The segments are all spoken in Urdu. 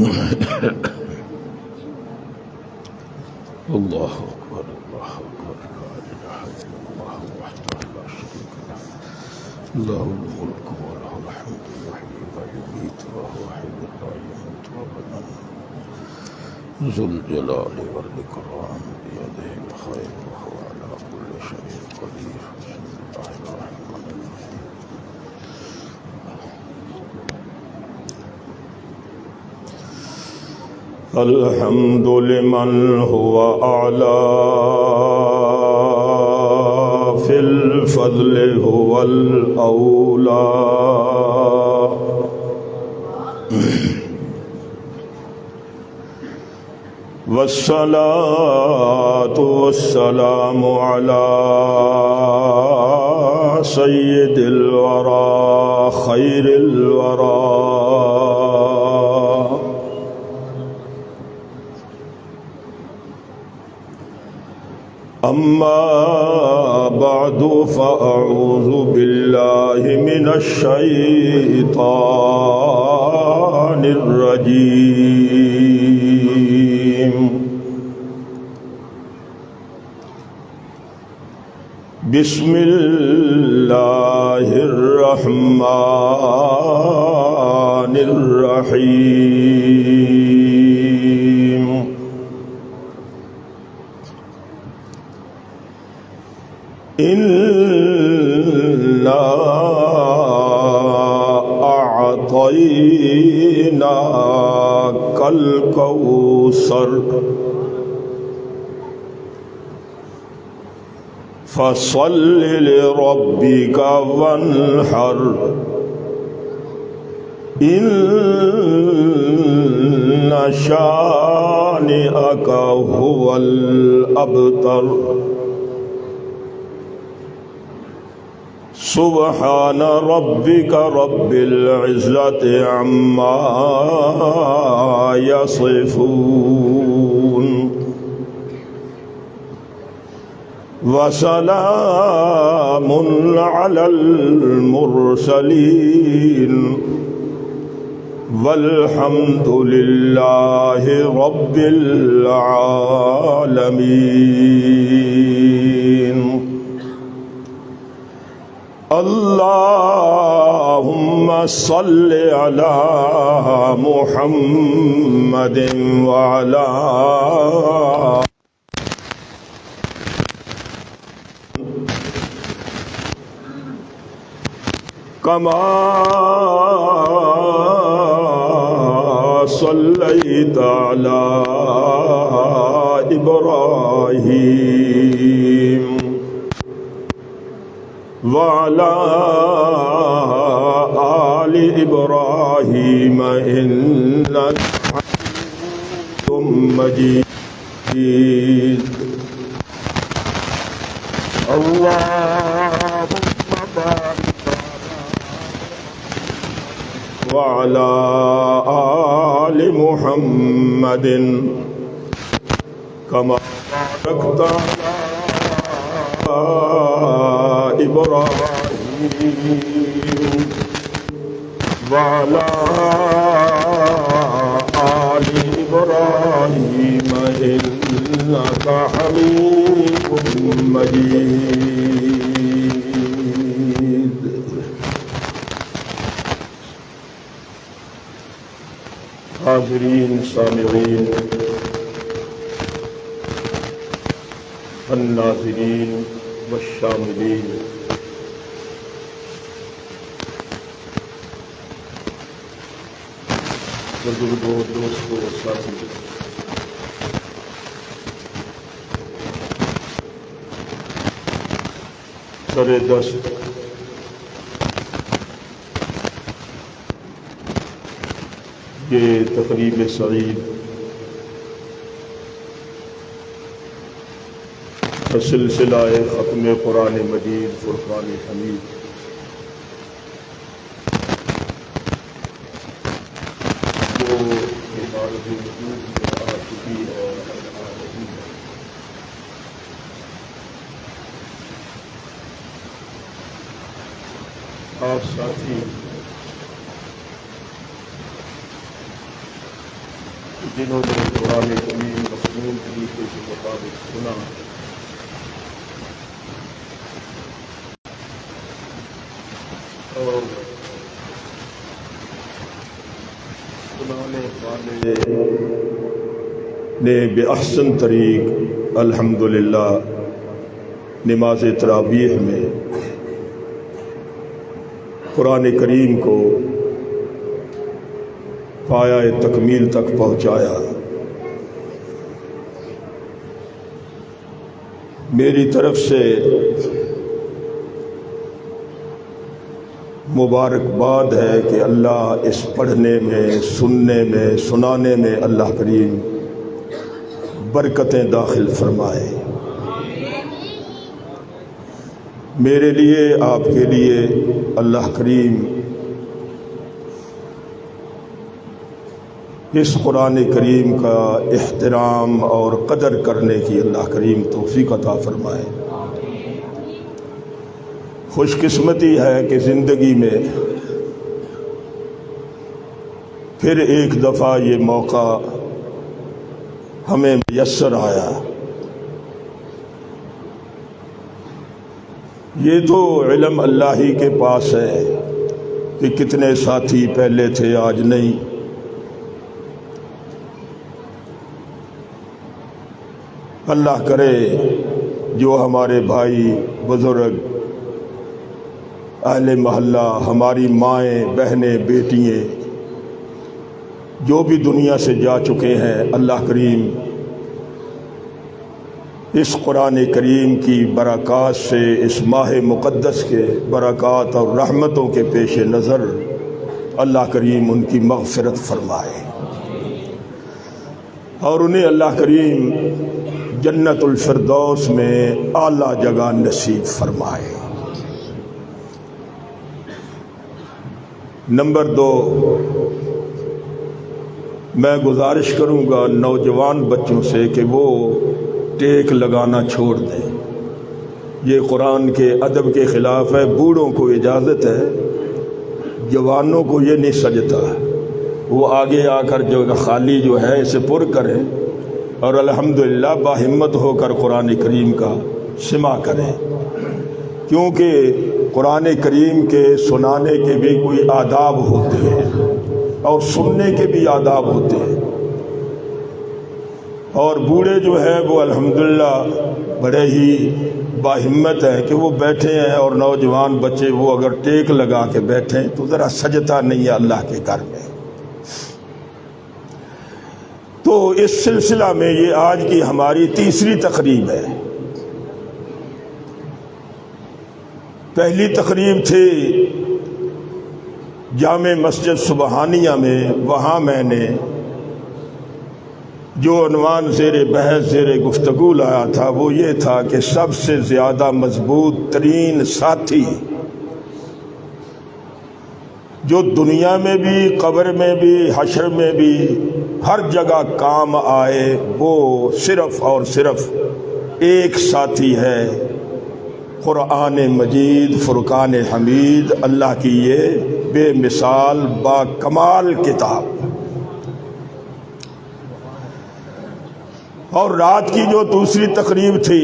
اللہ اکبر اللہ اکبر لا الہ الا اللہ وحدہ لا شریک لہ لہ الملک ولہ الحمد یحیی ویمیت وہو حی لا یموت ابدا ذو الجلال والاکرام بیدہ الخیر وہو علی کل شیء قدیر بسم اللہ الرحمن الرحیم الحمد لمن هو اعلی فی الفضل هو الاولی والصلاة والسلام على سید الورى خیر الورى اما بعد فاعوذ باللہ من الشیطان الرجیم بسم اللہ الرحمن الرحیم إِنَّا أَعْطَيْنَاكَ الْكَوْثَرَ فَصَلِّ لِرَبِّكَ وَانْحَرْ إِنَّ شَانِئَكَ هُوَ الْأَبْتَرُ سبحان ربك رب العزة عما يصفون وسلام على المرسلين والحمد لله رب العالمين اللهم صل على محمد وعلى كما صليت على إبراهيم وعلى آل إبراهيم إنك حميد مجيد اللهم بارك وعلى آل محمد كما باركت إبراهيم وعلى آل إبراهيم إنك حميد مجيد حاضرین سامعین الناظرین والشاملین بزرگوں دوستوں ساتھیوں سر دست یہ تقریب سعید سلسلہ ختم قرآن مجید فرقان حمید جو عبارت وجود میں آ چکی ہے آ رہی ہے آپ ساتھی جنہوں نے قرآن کریم مصنون طریقے کے مطابق سنا اور سنانے والے نے بے احسن طریق الحمدللہ نماز تراویح میں قرآن کریم کو پایہ تکمیل تک پہنچایا. میری طرف سے مبارکباد ہے کہ اللہ اس پڑھنے میں، سننے میں، سنانے میں اللہ کریم برکتیں داخل فرمائے. میرے لیے، آپ کے لیے اللہ کریم اس قرآن کریم کا احترام اور قدر کرنے کی اللہ کریم توفیق عطا فرمائے. خوش قسمتی ہے کہ زندگی میں پھر ایک دفعہ یہ موقع ہمیں میسر آیا. یہ تو علم اللہ ہی کے پاس ہے کہ کتنے ساتھی پہلے تھے آج نہیں. اللہ کرے جو ہمارے بھائی بزرگ، اہل محلہ، ہماری مائیں، بہنیں، بیٹیاں جو بھی دنیا سے جا چکے ہیں، اللہ کریم اس قرآن کریم کی برکات سے، اس ماہ مقدس کے برکات اور رحمتوں کے پیش نظر اللہ کریم ان کی مغفرت فرمائے اور انہیں اللہ کریم جنت الفردوس میں اعلیٰ جگہ نصیب فرمائے. نمبر 2، میں گزارش کروں گا نوجوان بچوں سے کہ وہ ٹیک لگانا چھوڑ دیں. یہ قرآن کے ادب کے خلاف ہے. بوڑھوں کو اجازت ہے، جوانوں کو یہ نہیں سجتا. وہ آگے آ کر جو خالی جو ہے اسے پر کریں اور الحمدللہ باہمت ہو کر قرآن کریم کا سماع کریں، کیونکہ قرآن کریم کے سنانے کے بھی کوئی آداب ہوتے ہیں اور سننے کے بھی آداب ہوتے ہیں. اور بوڑھے جو ہیں وہ الحمدللہ بڑے ہی باہمت ہیں کہ وہ بیٹھے ہیں، اور نوجوان بچے وہ اگر ٹیک لگا کے بیٹھیں تو ذرا سجتا نہیں ہے اللہ کے گھر میں. تو اس سلسلہ میں یہ آج کی ہماری تیسری تقریب ہے. پہلی تقریب تھی جامع مسجد سبحانیہ میں. وہاں میں نے جو عنوان زیر بحث، زیر گفتگو لایا تھا وہ یہ تھا کہ سب سے زیادہ مضبوط ترین ساتھی جو دنیا میں بھی، قبر میں بھی، حشر میں بھی، ہر جگہ کام آئے، وہ صرف اور صرف ایک ساتھی ہے، قرآن مجید فرقان حمید، اللہ کی یہ بے مثال با کمال کتاب. اور رات کی جو دوسری تقریب تھی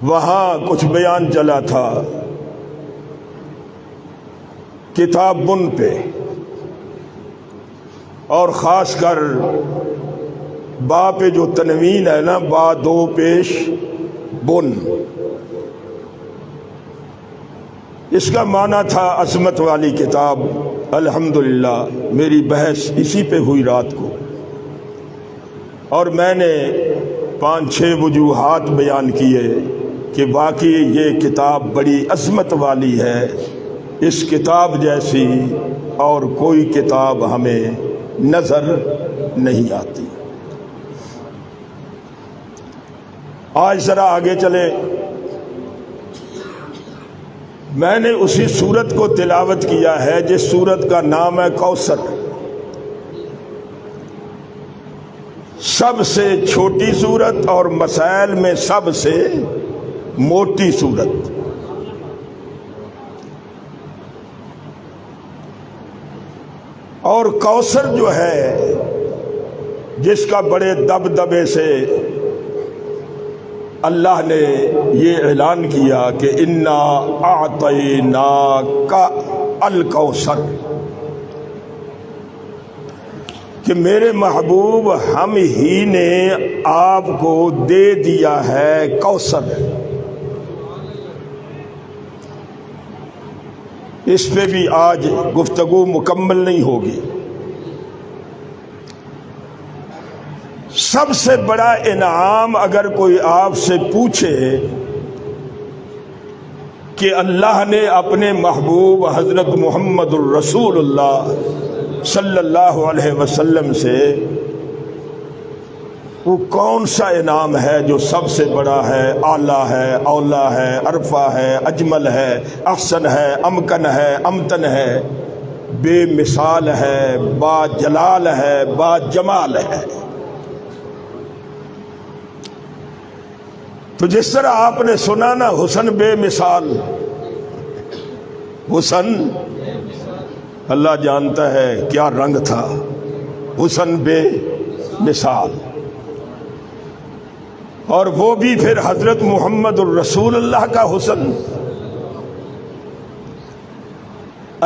وہاں کچھ بیان چلا تھا کتاب بن پہ، اور خاص کر با پہ جو تنوین ہے نا، با دو پیش بن، اس کا معنی تھا عظمت والی کتاب. الحمدللہ میری بحث اسی پہ ہوئی رات کو، اور میں نے 5-6 وجوہات بیان کیے کہ واقعی یہ کتاب بڑی عظمت والی ہے. اس کتاب جیسی اور کوئی کتاب ہمیں نظر نہیں آتی. آج ذرا آگے چلے. میں نے اسی سورت کو تلاوت کیا ہے جس سورت کا نام ہے کوثر. سب سے چھوٹی سورت اور مسائل میں سب سے موٹی سورت. اور کوثر جو ہے جس کا بڑے دبدبے سے اللہ نے یہ اعلان کیا کہ انا اعطیناک الکوثر، کہ میرے محبوب ہم ہی نے آپ کو دے دیا ہے کوثر۔ اس پہ بھی آج گفتگو مکمل نہیں ہوگی۔ سب سے بڑا انعام اگر کوئی آپ سے پوچھے کہ اللہ نے اپنے محبوب حضرت محمد الرسول اللہ صلی اللہ علیہ وسلم سے، وہ کون سا انعام ہے جو سب سے بڑا ہے، اعلیٰ ہے، اولا ہے، ارفع ہے، اجمل ہے، احسن ہے، امکن ہے، امتن ہے، بے مثال ہے، با جلال ہے، با جمال ہے؟ تو جس طرح آپ نے سنا نا حسن بے مثال، حسن اللہ جانتا ہے کیا رنگ تھا، حسن بے مثال، اور وہ بھی پھر حضرت محمد الرسول اللہ کا حسن۔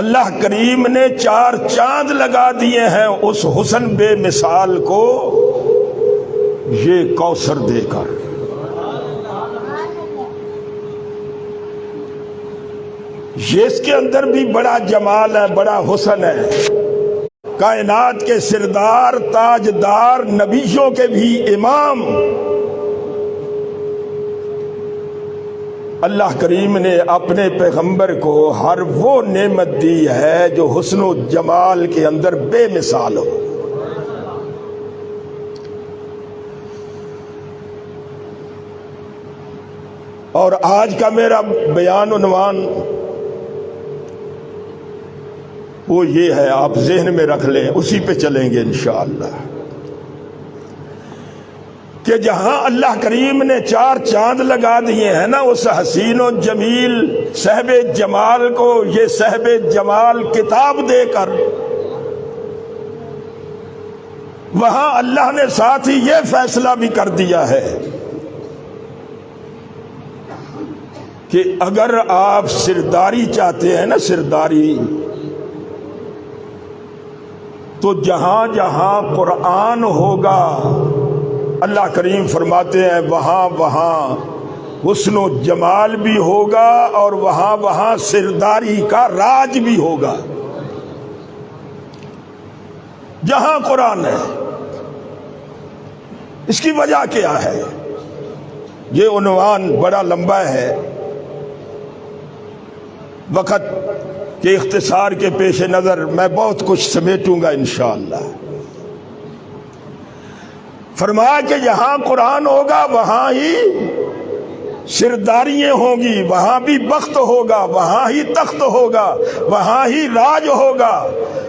اللہ کریم نے 4 چاند لگا دیے ہیں اس حسن بے مثال کو یہ کوثر دے کر۔ یہ اس کے اندر بھی بڑا جمال ہے، بڑا حسن ہے۔ کائنات کے سردار، تاجدار، نبیوں کے بھی امام، اللہ کریم نے اپنے پیغمبر کو ہر وہ نعمت دی ہے جو حسن و جمال کے اندر بے مثال ہو۔ اور آج کا میرا بیان عنوان وہ یہ ہے، آپ ذہن میں رکھ لیں، اسی پہ چلیں گے انشاءاللہ، کہ جہاں اللہ کریم نے 4 چاند لگا دیے ہیں نا اس حسین و جمیل صاحب جمال کو یہ صاحب جمال کتاب دے کر، وہاں اللہ نے ساتھ ہی یہ فیصلہ بھی کر دیا ہے کہ اگر آپ سرداری چاہتے ہیں نا، سرداری، تو جہاں جہاں قرآن ہوگا اللہ کریم فرماتے ہیں وہاں وہاں حسن و جمال بھی ہوگا اور وہاں وہاں سرداری کا راج بھی ہوگا۔ جہاں قرآن ہے، اس کی وجہ کیا ہے؟ یہ عنوان بڑا لمبا ہے، وقت کے اختصار کے پیش نظر میں بہت کچھ سمیٹوں گا انشاءاللہ۔ فرمایا کہ جہاں قرآن ہوگا وہاں ہی سرداریاں ہوں گی، وہاں بھی بخت ہوگا، وہاں ہی تخت ہوگا، وہاں ہی راج ہوگا،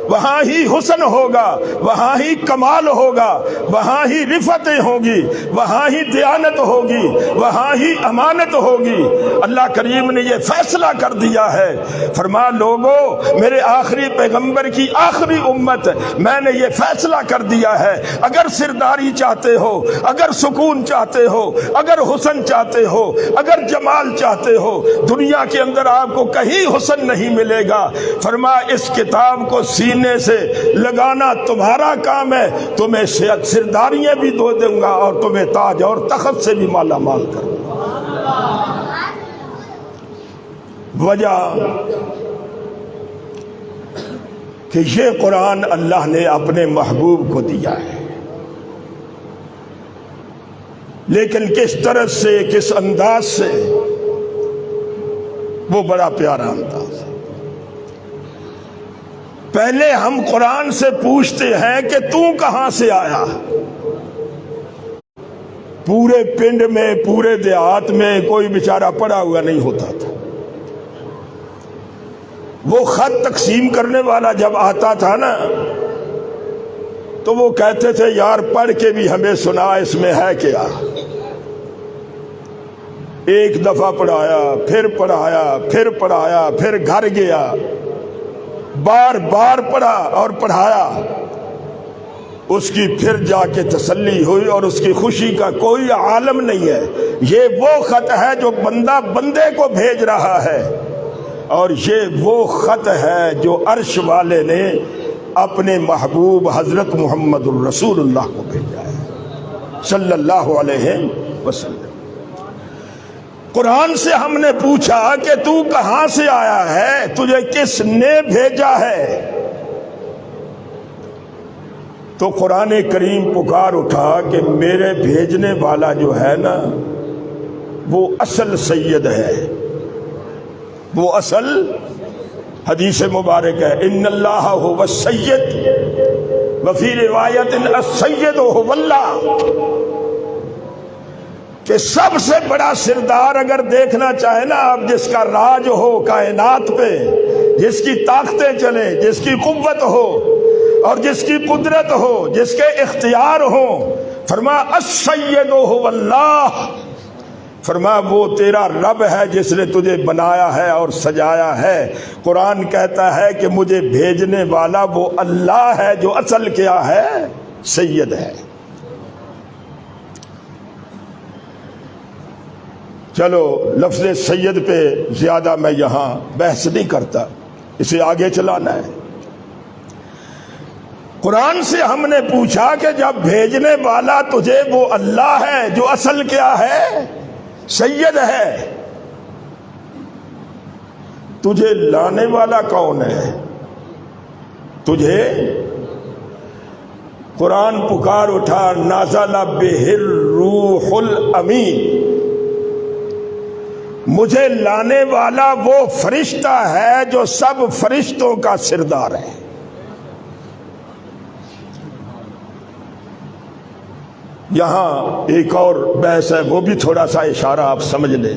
وہاں ہی حسن ہوگا، وہاں ہی کمال ہوگا، وہاں ہی رفتیں ہوں گی، وہاں ہی دیانت ہوگی، وہاں ہی امانت ہوگی۔ اللہ کریم نے یہ فیصلہ کر دیا ہے، فرمایا لوگو میرے آخری پیغمبر کی آخری امت، میں نے یہ فیصلہ کر دیا ہے، اگر سرداری چاہتے ہو، اگر سکون چاہتے ہو، اگر حسن چاہتے ہو، اگر جمال چاہتے ہو، دنیا کے اندر آپ کو کہیں حسن نہیں ملے گا۔ فرمایا اس کتاب کو سینے سے لگانا تمہارا کام ہے، تمہیں سرداریاں بھی دو دوں گا اور تمہیں تاج اور تخت سے بھی مالا مال کر دوں گا۔ وجہ کہ یہ قرآن اللہ نے اپنے محبوب کو دیا ہے، لیکن کس طرح سے، کس انداز سے، وہ بڑا پیارا انداز ہے۔ پہلے ہم قرآن سے پوچھتے ہیں کہ تو کہاں سے آیا؟ پورے پنڈ میں، پورے دیہات میں کوئی بیچارہ پڑا ہوا نہیں ہوتا تھا۔ وہ خط تقسیم کرنے والا جب آتا تھا نا تو وہ کہتے تھے یار پڑھ کے بھی ہمیں سنا، اس میں ہے کیا؟ ایک دفعہ پڑھایا، پھر پڑھایا، پھر پڑھایا، پھر گھر گیا، بار بار پڑھا اور پڑھایا، اس کی پھر جا کے تسلی ہوئی، اور اس کی خوشی کا کوئی عالم نہیں ہے۔ یہ وہ خط ہے جو بندہ بندے کو بھیج رہا ہے، اور یہ وہ خط ہے جو عرش والے نے اپنے محبوب حضرت محمد الرسول اللہ کو بھیجا ہے صلی اللہ علیہ وسلم۔ قرآن سے ہم نے پوچھا کہ تو کہاں سے آیا ہے، تجھے کس نے بھیجا ہے؟ تو قرآن کریم پکار اٹھا کہ میرے بھیجنے والا جو ہے نا وہ اصل سید ہے، وہ اصل حدیث مبارک ہے، ان اللہ هو السید وفی روایت السید هو اللہ، کہ سب سے بڑا سردار اگر دیکھنا چاہے نا آپ، جس کا راج ہو کائنات پہ، جس کی طاقتیں چلیں، جس کی قوت ہو اور جس کی قدرت ہو، جس کے اختیار ہوں، فرمایا السید هو اللہ، فرمایا وہ تیرا رب ہے جس نے تجھے بنایا ہے اور سجایا ہے۔ قرآن کہتا ہے کہ مجھے بھیجنے والا وہ اللہ ہے جو اصل کیا ہے، سید ہے۔ چلو لفظ سید پہ زیادہ میں یہاں بحث نہیں کرتا، اسے آگے چلانا ہے۔ قرآن سے ہم نے پوچھا کہ جب بھیجنے والا تجھے وہ اللہ ہے جو اصل کیا ہے، سید ہے، تجھے لانے والا کون ہے؟ تجھے قرآن پکار اٹھا نازل بہ الروح الامین، مجھے لانے والا وہ فرشتہ ہے جو سب فرشتوں کا سردار ہے۔ یہاں ایک اور بحث ہے، وہ بھی تھوڑا سا اشارہ آپ سمجھ لیں۔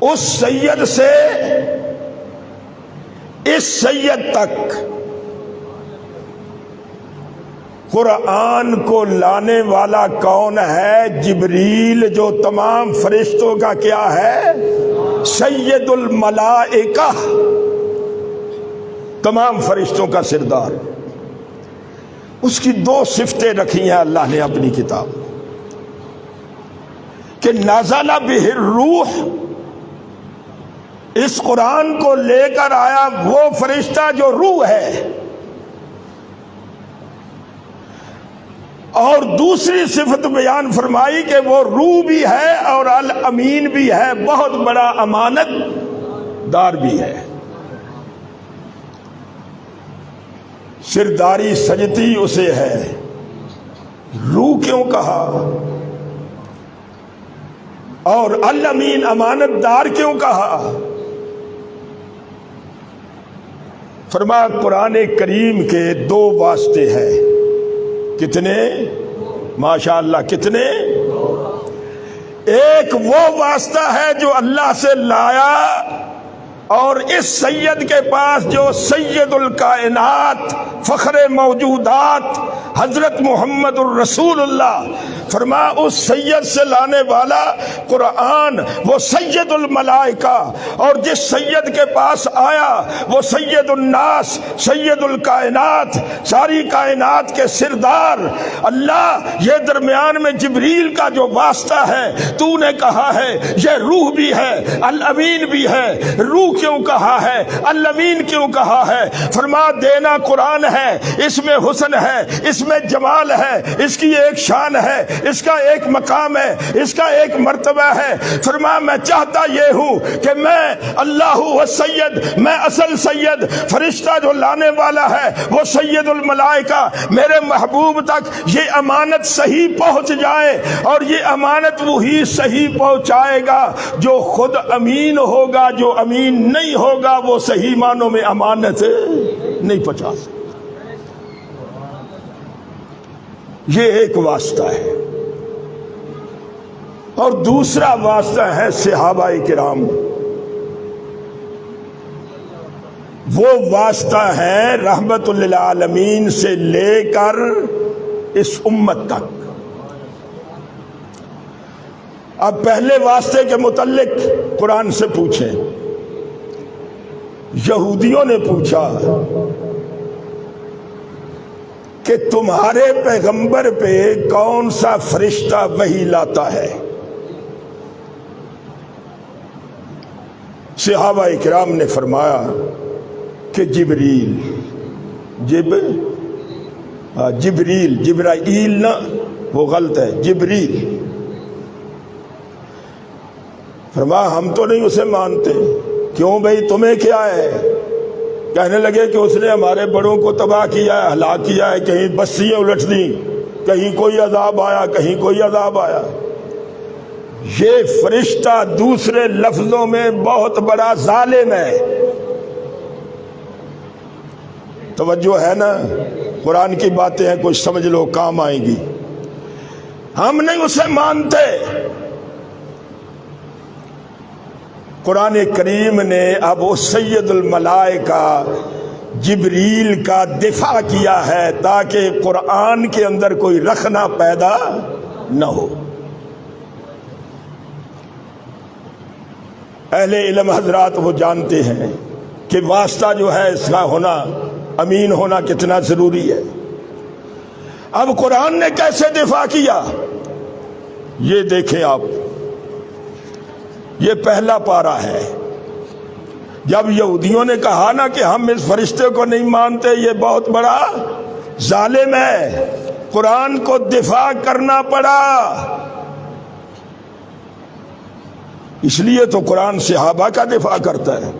اس سید سے اس سید تک قرآن کو لانے والا کون ہے؟ جبریل، جو تمام فرشتوں کا کیا ہے؟ سید الملائکہ، تمام فرشتوں کا سردار۔ اس کی دو صفتیں رکھی ہیں اللہ نے اپنی کتاب، کہ نازل بہ الروح، اس قرآن کو لے کر آیا وہ فرشتہ جو روح ہے، اور دوسری صفت بیان فرمائی کہ وہ روح بھی ہے اور الامین بھی ہے، بہت بڑا امانت دار بھی ہے۔ سرداری سجتی اسے ہے، روح کیوں کہا؟ اور الامین امانت دار کیوں کہا؟ فرمایا قرآن کریم کے دو واسطے ہیں۔ کتنے؟ ماشاء اللہ، کتنے؟ ایک وہ واسطہ ہے جو اللہ سے لایا، اور اس سید کے پاس جو سید الکائنات، فخر موجودات، حضرت محمد الرسول اللہ، فرمایا اس سید سے لانے والا قرآن وہ سید الملائکہ، اور جس سید کے پاس آیا وہ سید الناس، سید الکائنات، ساری کائنات کے سردار اللہ۔ یہ درمیان میں جبریل کا جو واسطہ ہے، تو نے کہا ہے یہ روح بھی ہے، الامین بھی ہے۔ روح کیوں کہا ہے؟ الامین کیوں کہا ہے؟ فرما دینا قرآن ہے، اس میں حسن ہے، اس میں جمال ہے، اس کی ایک شان ہے، اس کا ایک مقام ہے، اس کا ایک مرتبہ ہے۔ فرما میں چاہتا یہ ہوں کہ میں اللہ والسید، میں اصل سید، فرشتہ جو لانے والا ہے وہ سید الملائکہ، میرے محبوب تک یہ امانت صحیح پہنچ جائے، اور یہ امانت وہی صحیح پہنچائے گا جو خود امین ہوگا۔ جو امین نہیں ہوگا وہ صحیح معنوں میں امانت نہیں پہنچا سکتا۔ یہ ایک واسطہ ہے، اور دوسرا واسطہ ہے صحابہ کرام۔ وہ واسطہ ہے رحمت للعالمین سے لے کر اس امت تک۔ اب پہلے واسطے کے متعلق قرآن سے پوچھیں یہودیوں نے پوچھا کہ تمہارے پیغمبر پہ کون سا فرشتہ وحی لاتا ہے؟ صحابہ کرام نے فرمایا کہ جبریل۔ جبریل، جبرائیل نہ، وہ غلط ہے، جبریل۔ فرمایا ہم تو نہیں اسے مانتے۔ کیوں بھائی، تمہیں کیا ہے؟ کہنے لگے کہ اس نے ہمارے بڑوں کو تباہ کیا ہے، ہلاک کیا ہے، کہیں بستیاں الٹ دیں، کہیں کوئی عذاب آیا، کہیں کوئی عذاب آیا۔ یہ فرشتہ دوسرے لفظوں میں بہت بڑا ظالم ہے۔ توجہ ہے نا؟ قرآن کی باتیں ہیں، کچھ سمجھ لو، کام آئیں گی۔ ہم نہیں اسے مانتے۔ قرآن کریم نے اب وہ سید الملائکہ جبریل کا دفاع کیا ہے تاکہ قرآن کے اندر کوئی رخنہ پیدا نہ ہو۔ اہل علم حضرات وہ جانتے ہیں کہ واسطہ جو ہے اس کا ہونا، امین ہونا کتنا ضروری ہے۔ اب قرآن نے کیسے دفاع کیا یہ دیکھیں آپ۔ یہ پہلا پارہ ہے۔ جب یہودیوں نے کہا نا کہ ہم اس فرشتے کو نہیں مانتے، یہ بہت بڑا ظالم ہے، قرآن کو دفاع کرنا پڑا۔ اس لیے تو قرآن صحابہ کا دفاع کرتا ہے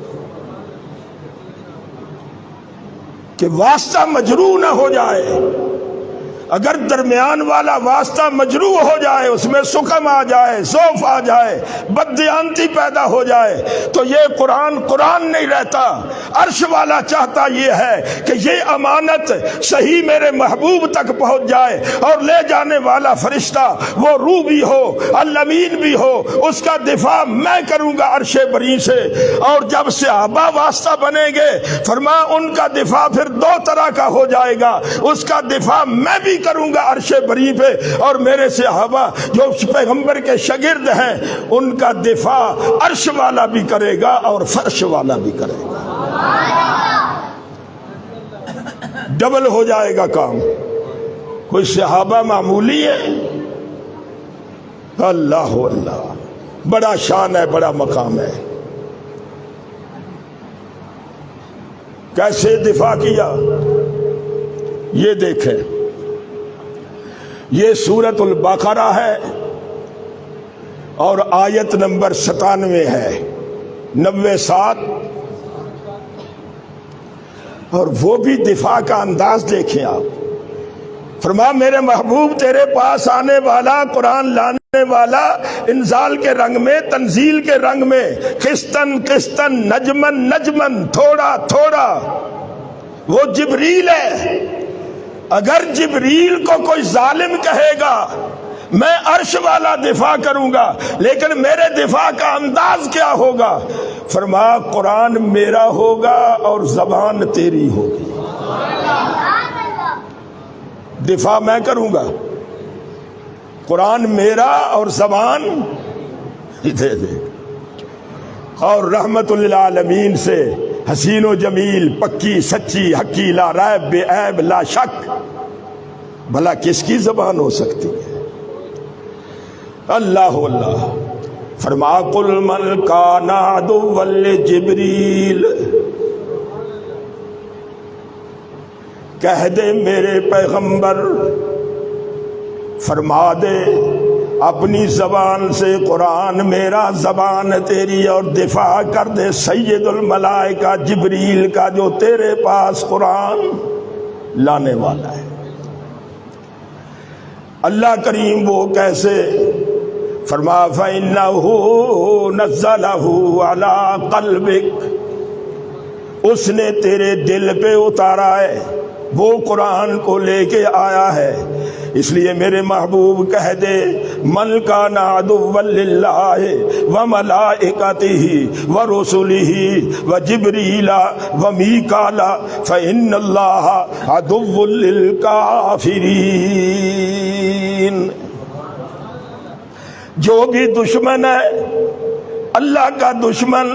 کہ واسطہ مجروح نہ ہو جائے۔ اگر درمیان والا واسطہ مجروح ہو جائے، اس میں سقم آ جائے، ضعف آ جائے، بددیانتی پیدا ہو جائے، تو یہ قرآن نہیں رہتا۔ عرش والا چاہتا یہ ہے کہ یہ امانت صحیح میرے محبوب تک پہنچ جائے، اور لے جانے والا فرشتہ وہ روح بھی ہو، الامین بھی ہو، اس کا دفاع میں کروں گا عرش بری سے۔ اور جب صحابہ واسطہ بنیں گے، فرما ان کا دفاع پھر دو طرح کا ہو جائے گا۔ اس کا دفاع میں بھی کروں گا عرش بری پہ، اور میرے صحابہ جو پیغمبر کے شاگرد ہیں ان کا دفاع عرش والا بھی کرے گا اور فرش والا بھی کرے گا۔ ڈبل ہو جائے گا کام۔ کوئی صحابہ معمولی ہے؟ اللہ اللہ، بڑا شان ہے، بڑا مقام ہے۔ کیسے دفاع کیا یہ دیکھیں۔ یہ سورۃ البقرہ ہے اور آیت نمبر 97 ہے، 97۔ اور وہ بھی دفاع کا انداز دیکھیں آپ۔ فرما میرے محبوب تیرے پاس آنے والا، قرآن لانے والا، انزال کے رنگ میں، تنزیل کے رنگ میں، قسطن قسطن، نجمن نجمن، تھوڑا تھوڑا، وہ جبریل ہے۔ اگر جبریل کو کوئی ظالم کہے گا میں عرش والا دفاع کروں گا، لیکن میرے دفاع کا انداز کیا ہوگا؟ فرمایا قرآن میرا ہوگا اور زبان تیری ہوگی۔ دفاع میں کروں گا، قرآن میرا اور زبان دے دے۔ اور رحمت للعالمین سے حسین و جمیل، پکی سچی حقی، لا ریب بے عیب لا شک، بھلا کس کی زبان ہو سکتی ہے؟ اللہ اللہ۔ فرما قل من کان عدوا لجبریل، کہہ دے میرے پیغمبر، فرما دے اپنی زبان سے قرآن میرا، زبان تیری، اور دفاع کر دے سید الملائکہ جبریل کا جو تیرے پاس قرآن لانے والا ہے۔ اللہ کریم وہ کیسے؟ فرما فَإِنَّهُ نَزَّلَهُ عَلَىٰ قَلْبِكَ، اس نے تیرے دل پہ اتارا ہے، وہ قرآن کو لے کے آیا ہے۔ اس لیے میرے محبوب کہہ دے من کان عدوا للہ وملائکتہ ورسلہ وجبریل ومیکال فإن اللہ عدو للکافرین۔ جو بھی دشمن ہے اللہ کا دشمن،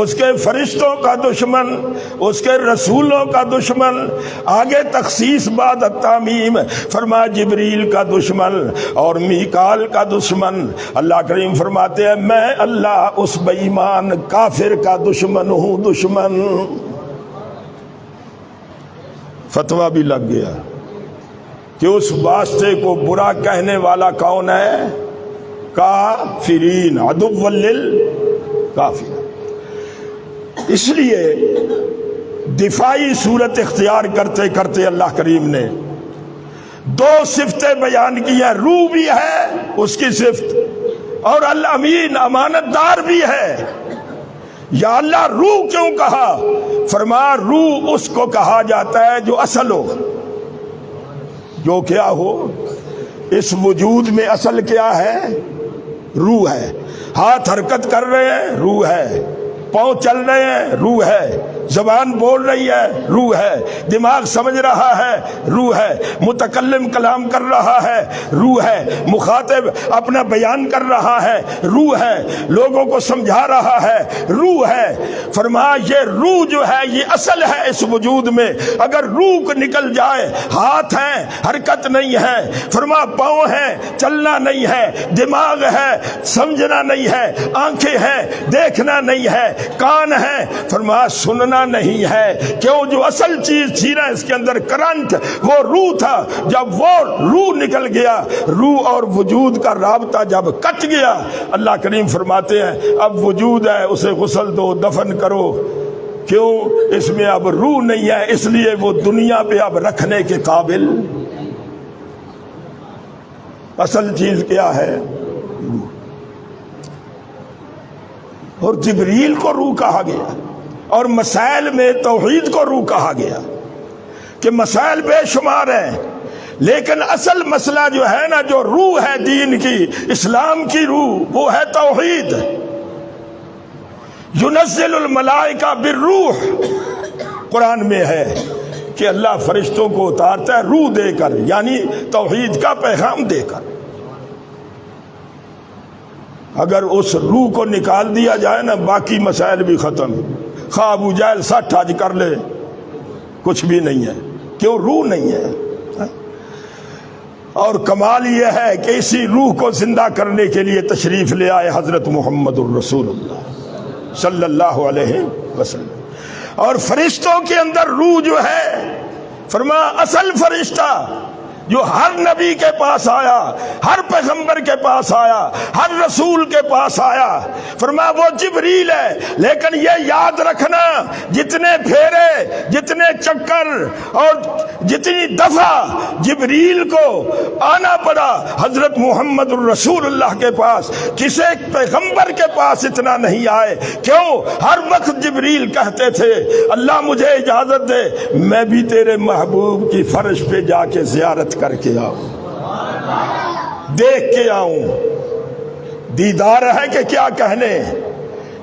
اس کے فرشتوں کا دشمن، اس کے رسولوں کا دشمن، آگے تخصیص بعد التعمیم، فرمایا جبریل کا دشمن اور میکال کا دشمن۔ اللہ کریم فرماتے ہیں میں اللہ اس بے ایمان کافر کا دشمن ہوں، دشمن۔ فتویٰ بھی لگ گیا کہ اس واسطے کو برا کہنے والا کون ہے؟ کافرین، عدو للکافرین۔ اس لیے دفاعی صورت اختیار کرتے کرتے اللہ کریم نے دو صفتیں بیان کی ہیں، روح بھی ہے اس کی صفت، اور الامین امانت دار بھی ہے۔ یا اللہ روح کیوں کہا؟ فرمایا روح اس کو کہا جاتا ہے جو اصل ہو، جو کیا ہو۔ اس وجود میں اصل کیا ہے؟ روح ہے۔ ہاتھ حرکت کر رہے ہیں، روح ہے۔ پاؤں چل رہے ہیں، روح ہے۔ زبان بول رہی ہے، روح ہے۔ دماغ سمجھ رہا ہے، روح ہے۔ متکلم کلام کر رہا ہے، روح ہے۔ مخاطب اپنا بیان کر رہا ہے، روح ہے۔ لوگوں کو سمجھا رہا ہے، روح ہے۔ فرمایا یہ روح جو ہے یہ اصل ہے اس وجود میں۔ اگر روح نکل جائے، ہاتھ ہیں حرکت نہیں ہے، فرمایا پاؤں ہیں چلنا نہیں ہے، دماغ ہے سمجھنا نہیں ہے، آنکھیں ہیں دیکھنا نہیں ہے، کان ہے فرمایا سننا نہیں ہے۔ کیوں؟ جو اصل چیز تھی نا اس کے اندر کرنٹ، وہ روح تھا۔ جب وہ روح نکل گیا، روح اور وجود کا رابطہ جب کٹ گیا، اللہ کریم فرماتے ہیں اب وجود ہے اسے غسل دو، دفن کرو۔ کیوں؟ اس میں اب روح نہیں ہے، اس لیے وہ دنیا پہ اب رکھنے کے قابل۔ اصل چیز کیا ہے؟ روح۔ اور جبریل کو روح کہا گیا، اور مسائل میں توحید کو روح کہا گیا کہ مسائل بے شمار ہیں، لیکن اصل مسئلہ جو ہے نا، جو روح ہے دین کی، اسلام کی روح، وہ ہے توحید۔ ينزل الملائکہ بالروح، قرآن میں ہے کہ اللہ فرشتوں کو اتارتا ہے روح دے کر، یعنی توحید کا پیغام دے کر۔ اگر اس روح کو نکال دیا جائے نا، باقی مسائل بھی ختم۔ خواہ ابو جہل 60 حج کر لے، کچھ بھی نہیں ہے۔ کیوں؟ روح نہیں ہے۔ اور کمال یہ ہے کہ اسی روح کو زندہ کرنے کے لیے تشریف لے آئے حضرت محمد الرسول اللہ صلی اللہ علیہ وسلم۔ اور فرشتوں کے اندر روح جو ہے، فرمایا اصل فرشتہ جو ہر نبی کے پاس آیا، ہر پیغمبر کے پاس آیا، ہر رسول کے پاس آیا، فرمایا وہ جبریل ہے۔ لیکن یہ یاد رکھنا، جتنے پھیرے، جتنے چکر اور جتنی دفعہ جبریل کو آنا پڑا حضرت محمد الرسول اللہ کے پاس، کسی پیغمبر کے پاس اتنا نہیں آئے۔ کیوں؟ ہر وقت جبریل کہتے تھے اللہ مجھے اجازت دے میں بھی تیرے محبوب کی فرش پہ جا کے زیارت کر کے آؤں، دیکھ کے آؤں۔ دیدار ہے کہ کیا کہنے،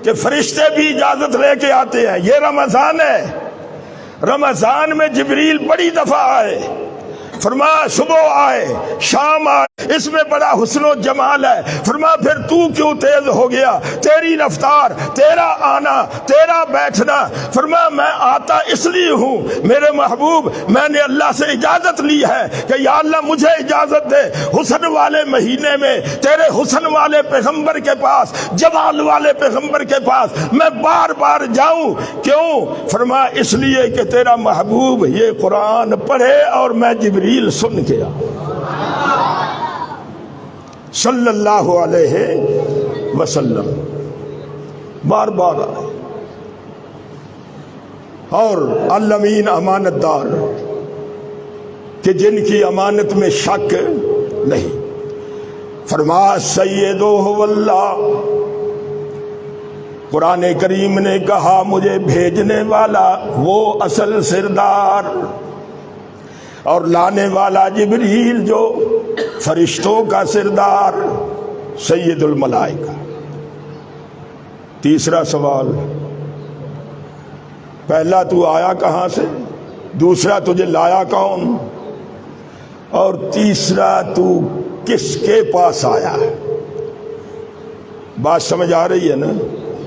کہ فرشتے بھی اجازت لے کے آتے ہیں۔ یہ رمضان ہے، رمضان میں جبریل بڑی دفعہ آئے، فرمایا صبح آئے شام آئے، اس میں بڑا حسن و جمال ہے۔ فرمایا پھر تو کیوں تیز ہو گیا؟ تیری رفتار، تیرا آنا، تیرا بیٹھنا۔ فرمایا میں آتا اس لیے ہوں میرے محبوب، میں نے اللہ سے اجازت لی ہے کہ یا اللہ مجھے اجازت دے حسن والے مہینے میں تیرے حسن والے پیغمبر کے پاس، جمال والے پیغمبر کے پاس میں بار بار جاؤں۔ کیوں؟ فرمایا اس لیے کہ تیرا محبوب یہ قرآن پڑھے اور میں جبریل سن کے آؤں صلی اللہ علیہ وسلم۔ بار بار آئے۔ اور الامین امانت دار، کہ جن کی امانت میں شک نہیں۔ فرمایا سیدو واللہ، قرآن کریم نے کہا مجھے بھیجنے والا وہ اصل سردار، اور لانے والا جبریل جو فرشتوں کا سردار، سید الملائکہ۔ تیسرا سوال، پہلا تو آیا کہاں سے، دوسرا تجھے لایا کون، اور تیسرا تو کس کے پاس آیا ہے؟ بات سمجھ آ رہی ہے نا؟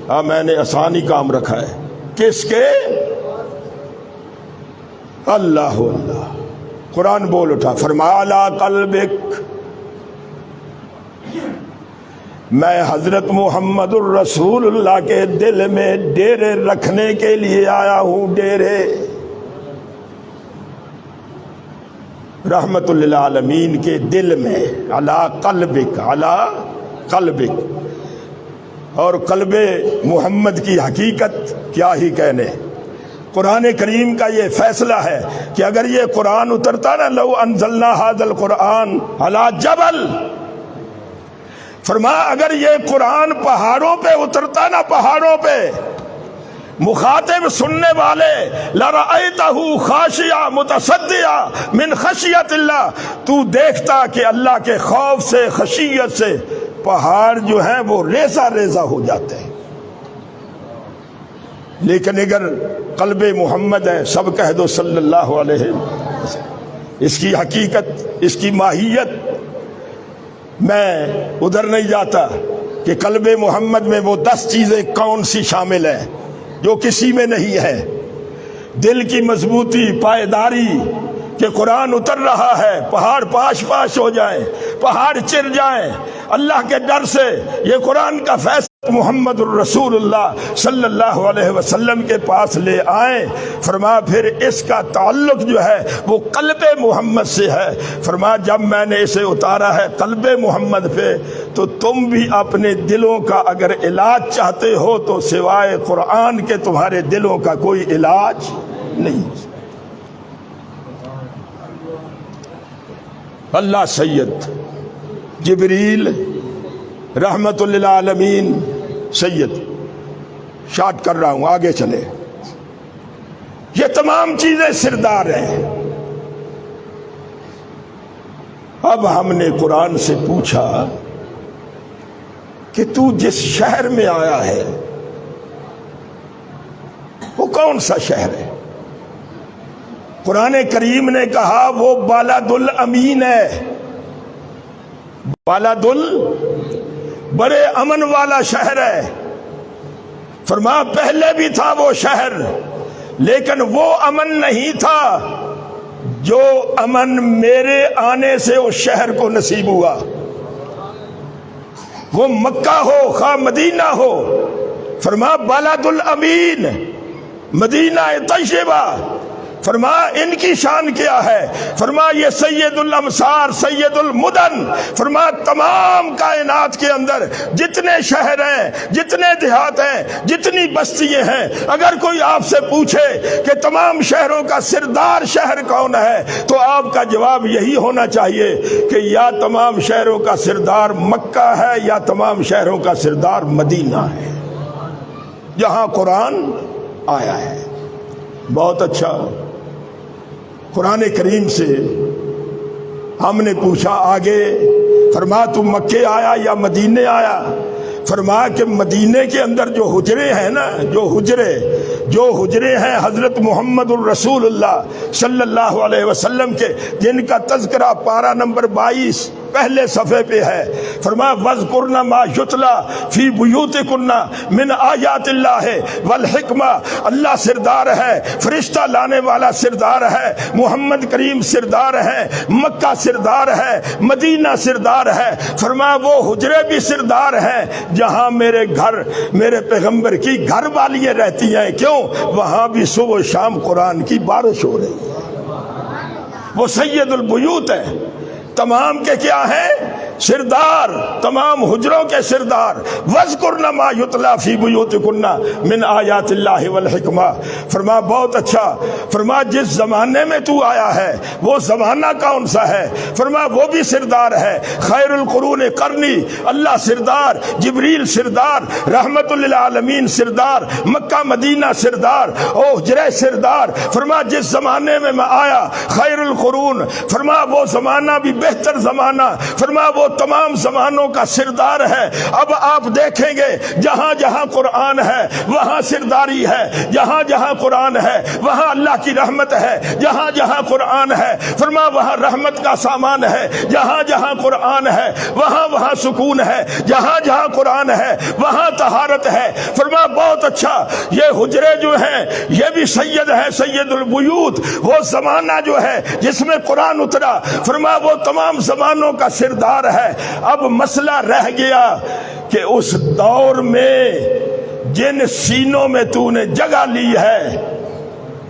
میں نے آسانی کام رکھا ہے کس کے؟ اللہ اللہ۔ قرآن بول اٹھا، فرمایا لا قلبک، میں حضرت محمد الرسول اللہ کے دل میں ڈیرے رکھنے کے لیے آیا ہوں، ڈیرے رحمت للعالمین کے دل میں، علی قلبک، علی قلبک۔ اور قلب محمد کی حقیقت کیا ہی کہنے، قرآن کریم کا یہ فیصلہ ہے کہ اگر یہ قرآن اترتا نا، لو انزلنا ھذا القرآن علی جبل، فرمایا اگر یہ قرآن پہاڑوں پہ اترتا نا، پہاڑوں پہ، مخاطب سننے والے، لرأیتہ خاشعا متصدعا من خشیت اللہ، تو دیکھتا کہ اللہ کے خوف سے، خشیت سے پہاڑ جو ہیں وہ ریزہ ریزہ ہو جاتے ہیں۔ لیکن اگر قلب محمد ہے، سب کہہ دو صلی اللہ علیہ وسلم، اس کی حقیقت، اس کی ماہیت، میں ادھر نہیں جاتا کہ قلب محمد میں وہ 10 چیزیں کون سی شامل ہیں جو کسی میں نہیں ہے۔ دل کی مضبوطی، پائیداری، کہ قرآن اتر رہا ہے، پہاڑ پاش پاش ہو جائیں، پہاڑ چر جائیں، اللہ کے ڈر سے یہ قرآن کا فیصلہ محمد الرسول اللہ صلی اللہ علیہ وسلم کے پاس لے آئیں۔ فرمایا پھر اس کا تعلق جو ہے وہ قلب محمد سے ہے۔ فرمایا جب میں نے اسے اتارا ہے قلب محمد پہ، تو تم بھی اپنے دلوں کا اگر علاج چاہتے ہو تو سوائے قرآن کے تمہارے دلوں کا کوئی علاج نہیں۔ اللہ سید جبریل رحمت للعالمین، سید شارٹ کر رہا ہوں، آگے چلے، یہ تمام چیزیں سردار ہیں۔ اب ہم نے قرآن سے پوچھا کہ تو جس شہر میں آیا ہے وہ کون سا شہر ہے؟ قرآن کریم نے کہا وہ بلد الامین ہے، بلد بڑے امن والا شہر ہے۔ فرمایا پہلے بھی تھا وہ شہر، لیکن وہ امن نہیں تھا جو امن میرے آنے سے اس شہر کو نصیب ہوا۔ وہ مکہ ہو خواہ مدینہ ہو، فرمایا بلد الامین، مدینہ طیبہ۔ فرمایا ان کی شان کیا ہے؟ فرمایا یہ سید الامصار، سید المدن۔ فرمایا تمام کائنات کے اندر جتنے شہر ہیں، جتنے دیہات ہیں، جتنی بستیاں ہیں، اگر کوئی آپ سے پوچھے کہ تمام شہروں کا سردار شہر کون ہے، تو آپ کا جواب یہی ہونا چاہیے کہ یا تمام شہروں کا سردار مکہ ہے یا تمام شہروں کا سردار مدینہ ہے، جہاں قرآن آیا ہے۔ بہت اچھا، قرآن کریم سے ہم نے پوچھا آگے، فرمایا تم مکے آیا یا مدینے آیا؟ فرمایا کہ مدینے کے اندر جو حجرے ہیں نا، جو حجرے ہیں حضرت محمد الرسول اللہ صلی اللہ علیہ وسلم کے، جن کا تذکرہ پارہ نمبر 22 پہلے صفحے پہ ہے۔ فرمایا وَاذْكُرْنَ مَا يُتْلَى فِي بُيُوتِكُنَّ مِنْ آیَاتِ اللَّهِ وَالْحِکْمَةِ، اللہ سردار ہے، فرشتہ لانے والا سردار ہے، محمد کریم سردار ہے، مکہ سردار ہے، مدینہ سردار ہے۔ فرمایا وہ حجرے بھی سردار ہیں جہاں میرے گھر، میرے پیغمبر کی گھر والیاں رہتی ہیں۔ کیوں؟ وہاں بھی صبح و شام قرآن کی بارش ہو رہی ہے۔ وہ سید البیوت ہے، تمام کے کیا ہیں؟ سردار، تمام حجروں کے سردار۔ وَاذْكُرْنَ مَا يُتْلَى فِي بُيُوتِكُنَّ مِنْ آیَاتِ اللَّهِ وَالْحِکْمَةِ۔ فرمایا بہت اچھا، فرمایا جس زمانے میں تو آیا ہے وہ زمانہ کون سا ہے؟ فرمایا وہ بھی سردار ہے، خیر القرون قرنی، اللہ سردار، جبریل سردار، رحمت للعالمین سردار، مکہ مدینہ سردار، او حجرے سردار۔ فرمایا جس زمانے میں میں آیا خیر القرون، فرمایا وہ زمانہ بھی بہتر زمانہ، فرمایا وہ وہ تمام زمانوں کا سردار ہے۔ اب آپ دیکھیں گے جہاں جہاں قرآن ہے وہاں سرداری ہے، جہاں جہاں قرآن ہے وہاں اللہ کی رحمت ہے، جہاں جہاں قرآن ہے فرما وہاں رحمت کا سامان ہے، جہاں جہاں قرآن ہے وہاں وہاں سکون ہے، جہاں جہاں قرآن ہے وہاں طہارت ہے۔ فرما بہت اچھا، یہ حجرے جو ہیں یہ بھی سید ہے، سید البیوت، وہ زمانہ جو ہے جس میں قرآن اترا، فرما وہ تمام زمانوں کا سردار ہے۔ اب مسئلہ رہ گیا کہ اس دور میں جن سینوں میں تو نے جگہ لی ہے،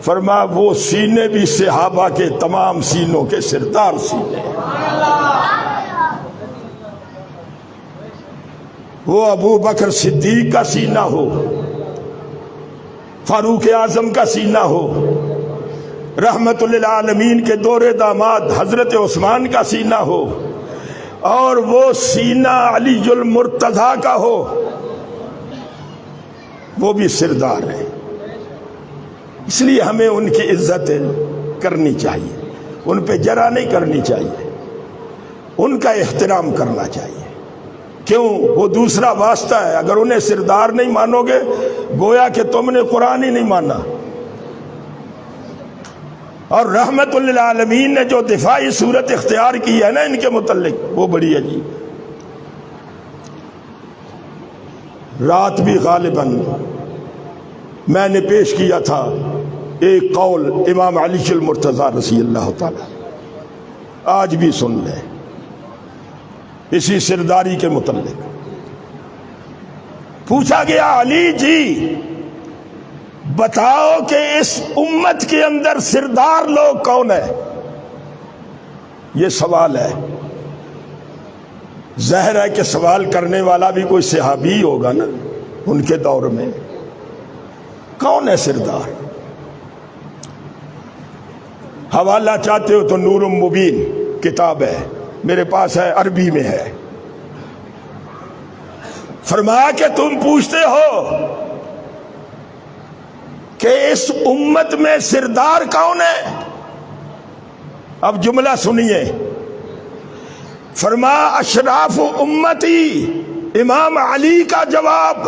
فرما وہ سینے بھی صحابہ کے تمام سینوں کے سردار سینے، وہ ابو بکر صدیق کا سینہ ہو، فاروق اعظم کا سینہ ہو، رحمت للعالمین کے دور داماد حضرت عثمان کا سینہ ہو، اور وہ سینہ علی المرتضیٰ کا ہو، وہ بھی سردار ہے۔ اس لیے ہمیں ان کی عزت کرنی چاہیے، ان پہ جرا نہیں کرنی چاہیے، ان کا احترام کرنا چاہیے۔ کیوں؟ وہ دوسرا واسطہ ہے، اگر انہیں سردار نہیں مانو گے گویا کہ تم نے قرآن ہی نہیں مانا۔ اور رحمت للعالمین نے جو دفاعی صورت اختیار کی ہے نا ان کے متعلق، وہ بڑی عجیب۔ رات بھی غالباً میں نے پیش کیا تھا ایک قول امام علی المرتضیٰ رضی اللہ تعالی، آج بھی سن لیں اسی سرداری کے متعلق۔ پوچھا گیا علی جی بتاؤ کہ اس امت کے اندر سردار لوگ کون ہیں؟ یہ سوال ہے، ظاہر ہے کہ سوال کرنے والا بھی کوئی صحابی ہوگا نا ان کے دور میں۔ کون ہے سردار؟ حوالہ چاہتے ہو تو نور مبین کتاب ہے، میرے پاس ہے، عربی میں ہے۔ فرمایا کہ تم پوچھتے ہو کہ اس امت میں سردار کون ہے؟ اب جملہ سنیے، فرمایا اشراف امتی، امام علی کا جواب۔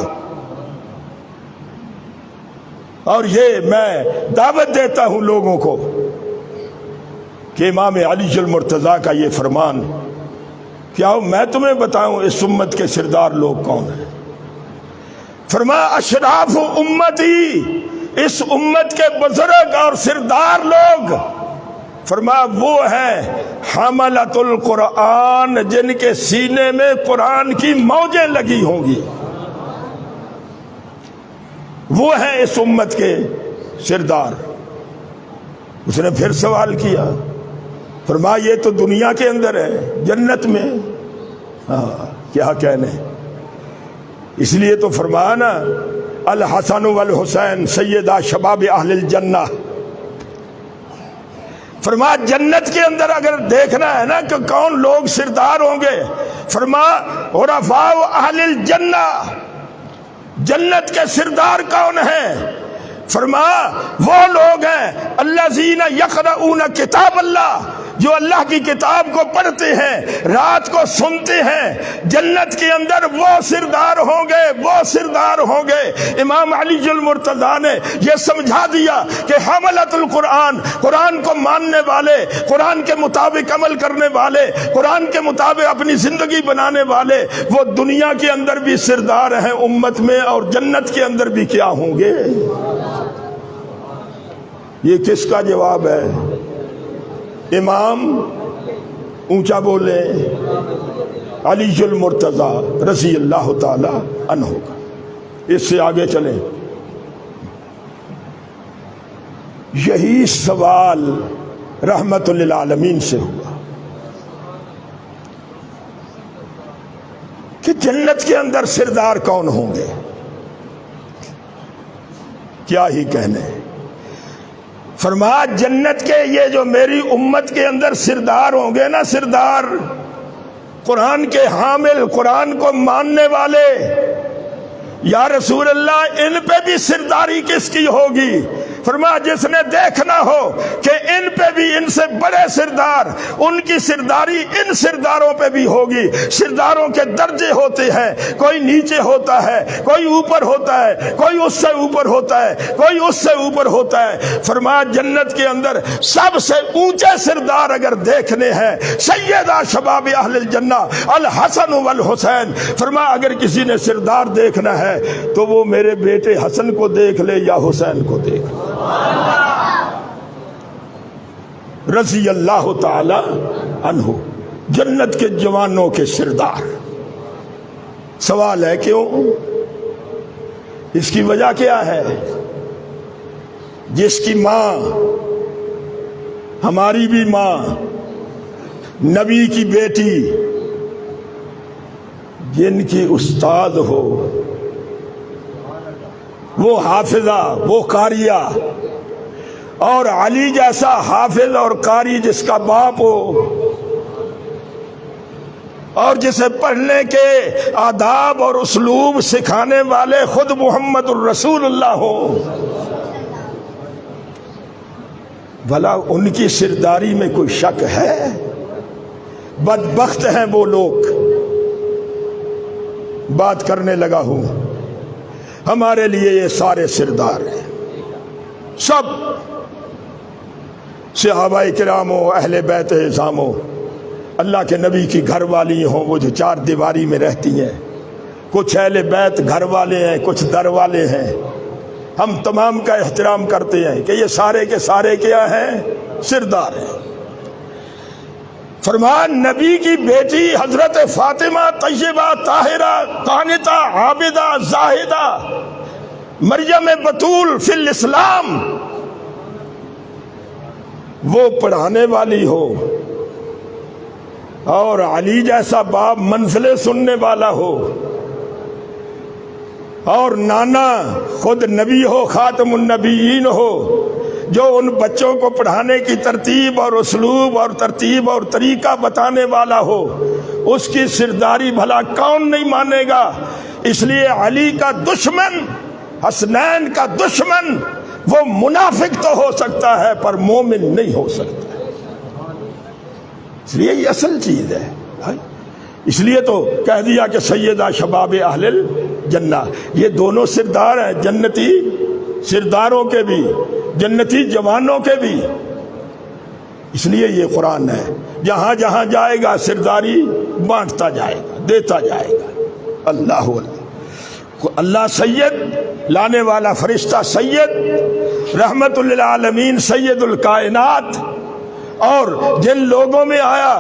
اور یہ میں دعوت دیتا ہوں لوگوں کو کہ امام علی المرتضیٰ کا یہ فرمان، کیا میں تمہیں بتاؤں اس امت کے سردار لوگ کون ہیں؟ فرمایا اشراف امتی، اس امت کے بزرگ اور سردار لوگ، فرمایا وہ ہیں حملۃ القرآن، جن کے سینے میں قرآن کی موجیں لگی ہوں گی، وہ ہیں اس امت کے سردار۔ اس نے پھر سوال کیا، فرمایا یہ تو دنیا کے اندر ہے، جنت میں کیا کہنے۔ اس لیے تو فرمایا نا الحسن والحسین سیدہ شباب اہل الجنہ۔ فرمایا جنت کے اندر اگر دیکھنا ہے نا کہ کون لوگ سردار ہوں گے، فرمایا عرفاء اہل الجنہ، جنت کے سردار کون ہیں؟ فرمایا وہ لوگ ہیں الذین یقرؤون کتاب اللہ، جو اللہ کی کتاب کو پڑھتے ہیں، رات کو سنتے ہیں۔ جنت کے اندر وہ سردار ہوں گے، وہ سردار ہوں گے۔ امام علی المرتضیٰ نے یہ سمجھا دیا کہ حملۃ القرآن، قرآن کو ماننے والے، قرآن کے مطابق عمل کرنے والے، قرآن کے مطابق اپنی زندگی بنانے والے، وہ دنیا کے اندر بھی سردار ہیں امت میں، اور جنت کے اندر بھی کیا ہوں گے؟ یہ کس کا جواب ہے؟ امام اونچا بولے علی المرتضیٰ رضی اللہ تعالی عنہ کا۔ اس سے آگے چلیں، یہی سوال رحمت للعالمین سے ہوا کہ جنت کے اندر سردار کون ہوں گے؟ کیا ہی کہنے۔ فرمایا جنت کے یہ جو میری امت کے اندر سردار ہوں گے نا، سردار قرآن کے حامل، قرآن کو ماننے والے، یا رسول اللہ ان پہ بھی سرداری کس کی ہوگی؟ فرمایا جس نے دیکھنا ہو کہ ان پہ بھی ان سے بڑے سردار، ان کی سرداری ان سرداروں پہ بھی ہوگی۔ سرداروں کے درجے ہوتے ہیں، کوئی نیچے ہوتا ہے، کوئی اوپر ہوتا ہے، کوئی اس سے اوپر ہوتا ہے، کوئی اس سے اوپر ہوتا ہے۔ فرمایا جنت کے اندر سب سے اونچے سردار اگر دیکھنے ہیں، سیدہ شباب اہل الجنہ الحسن والحسین، فرمایا اگر کسی نے سردار دیکھنا ہے تو وہ میرے بیٹے حسن کو دیکھ لے یا حسین کو دیکھ لے۔ رضی اللہ تعالی عنہ، جنت کے جوانوں کے سردار۔ سوال ہے کیوں؟ اس کی وجہ کیا ہے؟ جس کی ماں، ہماری بھی ماں، نبی کی بیٹی، جن کی استاد ہو، وہ حافظہ، وہ قاریہ، اور علی جیسا حافظ اور قاری جس کا باپ ہو، اور جسے پڑھنے کے آداب اور اسلوب سکھانے والے خود محمد الرسول اللہ ہو، بھلا ان کی سرداری میں کوئی شک ہے؟ بدبخت ہیں وہ لوگ۔ بات کرنے لگا ہوں، ہمارے لیے یہ سارے سردار ہیں، سب صحابہ کرام ہو، اہل بیت اعظام ہو، اللہ کے نبی کی گھر والی ہوں، وہ جو چار دیواری میں رہتی ہیں، کچھ اہل بیت گھر والے ہیں، کچھ در والے ہیں، ہم تمام کا احترام کرتے ہیں کہ یہ سارے کے سارے کیا ہیں؟ سردار ہیں۔ فرمایا نبی کی بیٹی حضرت فاطمہ طیبہ طاہرہ قانتہ عابدہ زاہدہ مریم بتول فی الاسلام، وہ پڑھانے والی ہو، اور علی جیسا باپ منزلیں سننے والا ہو، اور نانا خود نبی ہو، خاتم النبیین ہو، جو ان بچوں کو پڑھانے کی ترتیب اور اسلوب اور ترتیب اور طریقہ بتانے والا ہو، اس کی سرداری بھلا کون نہیں مانے گا؟ اس لیے علی کا دشمن، حسنین کا دشمن، وہ منافق تو ہو سکتا ہے پر مومن نہیں ہو سکتا۔ اس لیے یہ اصل چیز ہے۔ اس لیے تو کہہ دیا کہ سیدہ شباب اہل الجنہ، یہ دونوں سردار ہیں، جنتی سرداروں کے بھی، جنتی جوانوں کے بھی۔ اس لیے یہ قرآن ہے، جہاں جہاں جائے گا سرداری بانٹتا جائے گا، دیتا جائے گا۔ اللہ اللہ سید، لانے والا فرشتہ سید، رحمت للعالمین، سید الکائنات، اور جن لوگوں میں آیا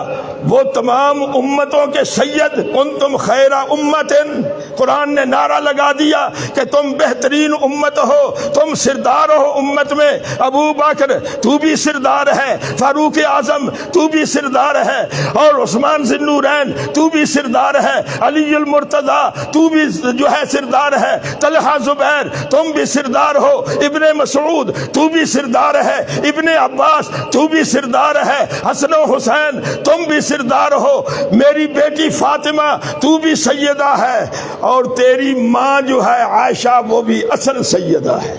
وہ تمام امتوں کے سید، کنتم خیر امت، قرآن نے نعرہ لگا دیا کہ تم بہترین امت ہو، تم سردار ہو امت میں۔ ابو بکر تو بھی سردار ہے، فاروق اعظم تو بھی سردار ہے، اور عثمان ذی النورین تو بھی سردار ہے، علی المرتضی تو بھی جو ہے سردار ہے، طلحہ زبیر تم بھی سردار ہو، ابن مسعود تو بھی سردار ہے، ابن عباس تو بھی سردار ہے، حسن و حسین تم بھی سردار ہو، میری بیٹی فاطمہ تو بھی سیدہ ہے، اور تیری ماں جو ہے عائشہ وہ بھی اصل سیدہ ہے،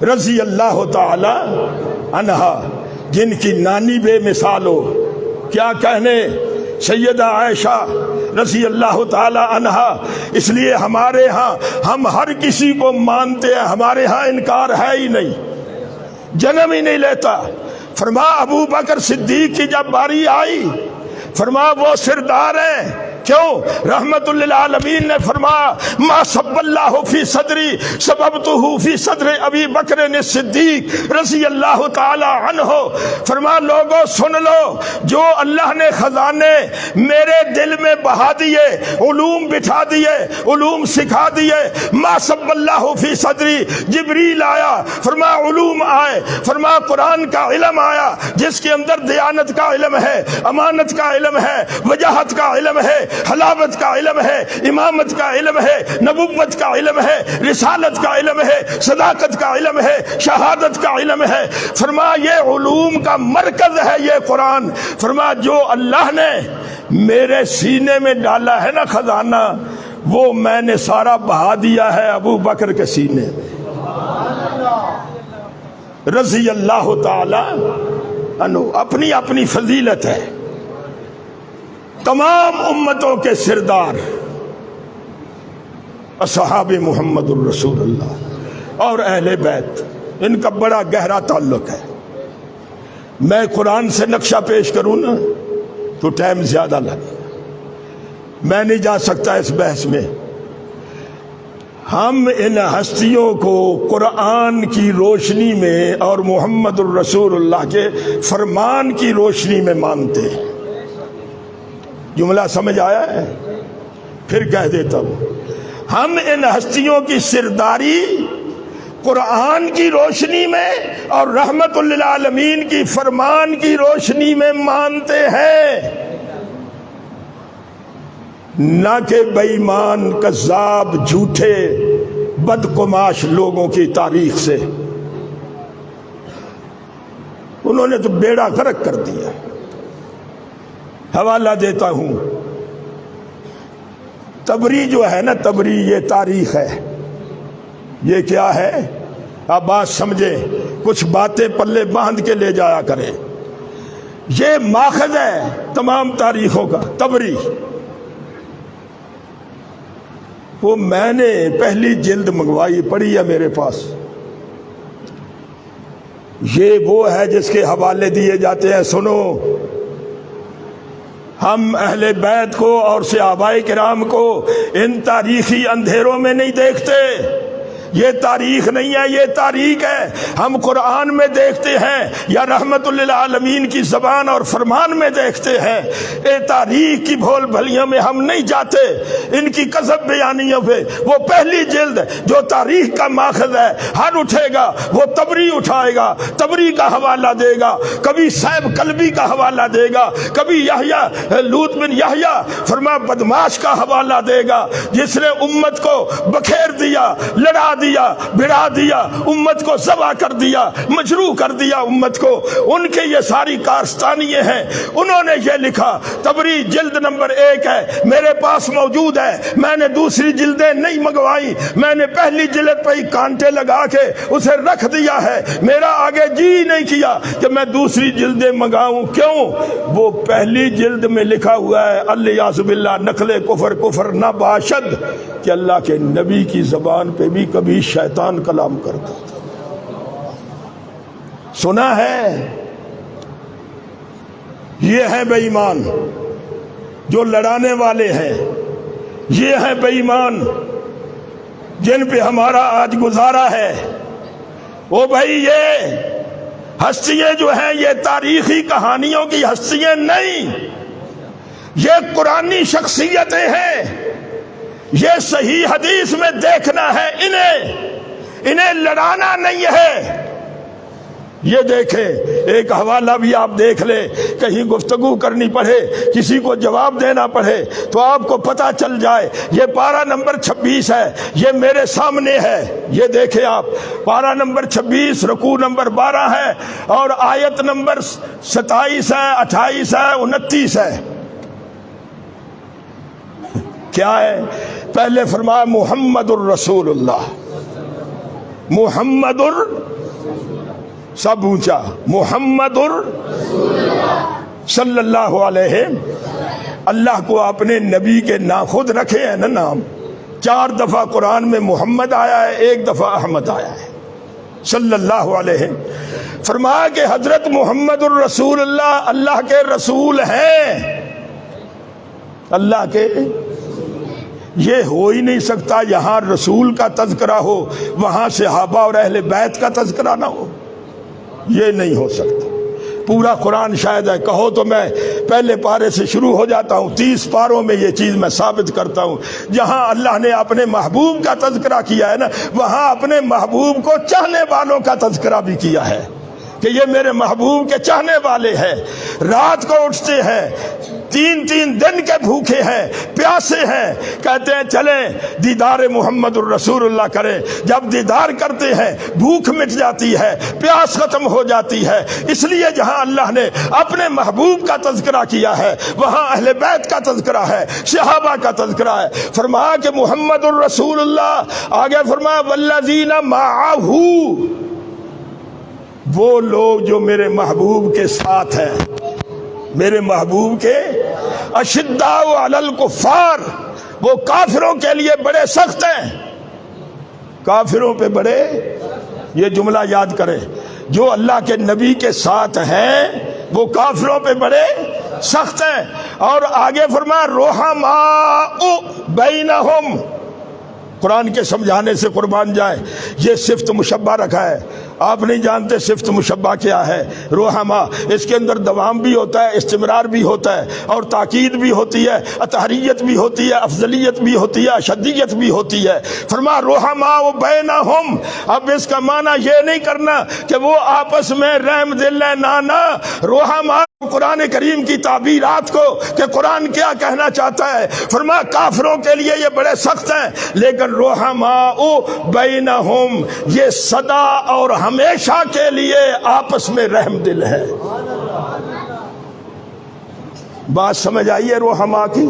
رضی اللہ تعالی عنہا، جن کی نانی بے مثال ہو، کیا کہنے، سیدہ عائشہ رضی اللہ تعالی عنہا۔ اس لیے ہمارے ہاں ہم ہر کسی کو مانتے ہیں، ہمارے ہاں انکار ہے ہی نہیں، جنم ہی نہیں لیتا۔ فرمایا ابو بکر صدیق کی جب باری آئی، فرمایا وہ سردار ہیں، کیوں؟ رحمت للعالمین نے فرمایا ما صب اللہ فی صدری سببتہ فی صدر ابی بکر الصدیق رضی اللہ تعالی عنہ۔ فرمایا لوگوں سن لو، جو اللہ نے خزانے میرے دل میں بہا دیے، علوم بٹھا دیے، علوم سکھا دیے، ما صب اللہ فی صدری، جبریل آیا، فرمایا علوم آئے، فرمایا قرآن کا علم آیا، جس کے اندر دیانت کا علم ہے، امانت کا علم ہے، وجاہت کا علم ہے، حلاوت کا علم ہے، امامت کا علم ہے، نبوت کا علم ہے، رسالت کا علم ہے، صداقت کا علم ہے، شہادت کا علم ہے۔ فرمایا یہ علوم کا مرکز ہے یہ قرآن۔ فرمایا جو اللہ نے میرے سینے میں ڈالا ہے نا خزانہ، وہ میں نے سارا بہا دیا ہے ابو بکر کے سینے میں۔ رضی اللہ تعالی عنہ، اپنی اپنی فضیلت ہے. تمام امتوں کے سردار اصحاب محمد الرسول اللہ اور اہل بیت، ان کا بڑا گہرا تعلق ہے. میں قرآن سے نقشہ پیش کروں نا تو ٹائم زیادہ لگے گا، میں نہیں جا سکتا اس بحث میں. ہم ان ہستیوں کو قرآن کی روشنی میں اور محمد الرسول اللہ کے فرمان کی روشنی میں مانتے ہیں. جملہ سمجھ آیا ہے؟ پھر کہہ دیتا ہوں، ہم ان ہستیوں کی سرداری قرآن کی روشنی میں اور رحمت للعالمین کی فرمان کی روشنی میں مانتے ہیں، نہ کہ بے ایمان کذاب جھوٹے بدقماش لوگوں کی تاریخ سے. انہوں نے تو بیڑا غرق کر دیا. حوالہ دیتا ہوں، تبری جو ہے نا، تبری یہ تاریخ ہے. یہ کیا ہے؟ آپ بات سمجھیں، کچھ باتیں پلے باندھ کے لے جایا کریں. یہ ماخذ ہے تمام تاریخوں کا. تبری وہ میں نے پہلی جلد منگوائی، پڑھی ہے میرے پاس. یہ وہ ہے جس کے حوالے دیے جاتے ہیں. سنو، ہم اہل بیت کو اور صحابہ کرام کو ان تاریخی اندھیروں میں نہیں دیکھتے. یہ تاریخ نہیں ہے، یہ تاریخ ہے. ہم قرآن میں دیکھتے ہیں یا رحمت للعالمین کی زبان اور فرمان میں دیکھتے ہیں. اے تاریخ کی بھول بھلیوں میں ہم نہیں جاتے، ان کی کذب بیانیوں پہ. وہ پہلی جلد جو تاریخ کا ماخذ ہے، ہر اٹھے گا وہ تبری اٹھائے گا، تبری کا حوالہ دے گا. کبھی صاحب قلبی کا حوالہ دے گا، کبھی یحییٰ لوط بن یحییٰ فرما بدماش کا حوالہ دے گا، جس نے امت کو بکھیر دیا، لڑا دیا، بڑھا دیا، امت کو ذبح کر دیا، مجروح کر دیا امت کو. ان کے یہ ساری کارستانیے ہیں. انہوں نے یہ لکھا. تبری جلد نمبر 1 ہے، میرے پاس موجود ہے. میں نے دوسری جلدیں نہیں منگوائی، میں نے پہلی جلد پہ ہی کانٹے لگا کے اسے رکھ دیا ہے. میرا آگے جی نہیں کیا کہ میں دوسری جلدیں منگاؤں. کیوں؟ وہ پہلی جلد میں لکھا ہوا ہے الیاذ باللہ نقل کفر نہ باشد، کہ اللہ کے نبی کی زبان پہ بھی کبھی شیطان کلام کرتا تھا. سنا ہے؟ یہ ہے بے ایمان جو لڑانے والے ہیں. یہ ہے بے ایمان جن پہ ہمارا آج گزارا ہے. او بھائی، یہ ہستیاں جو ہیں یہ تاریخی کہانیوں کی ہستیاں نہیں، یہ قرآنی شخصیتیں ہیں. یہ صحیح حدیث میں دیکھنا ہے انہیں لڑانا نہیں ہے. یہ دیکھیں، ایک حوالہ بھی آپ دیکھ لیں، کہیں گفتگو کرنی پڑے، کسی کو جواب دینا پڑے تو آپ کو پتہ چل جائے. یہ پارہ نمبر 26 ہے، یہ میرے سامنے ہے. یہ دیکھیں آپ، پارہ نمبر 26 رکوع نمبر 12 ہے اور آیت نمبر 27 ہے، 28 ہے، 29 ہے. کیا ہے؟ پہلے فرمایا محمد الرسول اللہ. محمد سب اونچا، محمد صلی اللہ علیہ. اللہ کو اپنے نبی کے خود رکھے ہیں نا نام. 4 دفعہ قرآن میں محمد آیا ہے، 1 دفعہ احمد آیا ہے صلی اللہ علیہ. فرمایا کہ حضرت محمد الرسول اللہ اللہ کے رسول ہیں. اللہ کے، یہ ہو ہی نہیں سکتا یہاں رسول کا تذکرہ ہو وہاں صحابہ اور اہل بیت کا تذکرہ نہ ہو. یہ نہیں ہو سکتا. پورا قرآن شاید ہے، کہو تو میں پہلے پارے سے شروع ہو جاتا ہوں. 30 پاروں میں یہ چیز میں ثابت کرتا ہوں. جہاں اللہ نے اپنے محبوب کا تذکرہ کیا ہے نا، وہاں اپنے محبوب کو چاہنے والوں کا تذکرہ بھی کیا ہے کہ یہ میرے محبوب کے چاہنے والے ہیں. رات کو اٹھتے ہیں، 3 دن کے بھوکے ہیں، پیاسے ہیں، کہتے ہیں چلیں دیدار محمد الرسول اللہ کریں. جب دیدار کرتے ہیں بھوک مٹ جاتی ہے، پیاس ختم ہو جاتی ہے. اس لیے جہاں اللہ نے اپنے محبوب کا تذکرہ کیا ہے وہاں اہل بیت کا تذکرہ ہے، صحابہ کا تذکرہ ہے. فرمایا کہ محمد الرسول اللہ، آگے فرمایا والذین معہ، وہ لوگ جو میرے محبوب کے ساتھ ہیں، میرے محبوب کے اشداء علی الکفار، وہ کافروں کے لیے بڑے سخت ہیں، کافروں پہ بڑے، یہ جملہ یاد کریں، جو اللہ کے نبی کے ساتھ ہیں وہ کافروں پہ بڑے سخت ہیں۔ اور آگے فرمایا رحماء بینہم، قرآن کے سمجھانے سے قربان جائیں، یہ صفت مشبہ رکھا ہے، آپ نہیں جانتے صفت مشبہ کیا ہے۔ رحماء، اس کے اندر دوام بھی ہوتا ہے، استمرار بھی ہوتا ہے، اور تاکید بھی ہوتی ہے، اطہریت بھی ہوتی ہے، افضلیت بھی ہوتی ہے، اشدیت بھی ہوتی ہے۔ فرما رحماء بینہم، اب اس کا معنی یہ نہیں کرنا کہ وہ آپس میں رحم دل ہے، نانا، رحماء قرآن کریم کی تعبیرات کو کہ قرآن کیا کہنا چاہتا ہے، فرما کافروں کے لیے یہ بڑے سخت ہیں، لیکن رحماء بینہم یہ سدا اور ہمیشہ کے لیے آپس میں رحم دل ہے۔ بات سمجھ آئیے رحماء کی،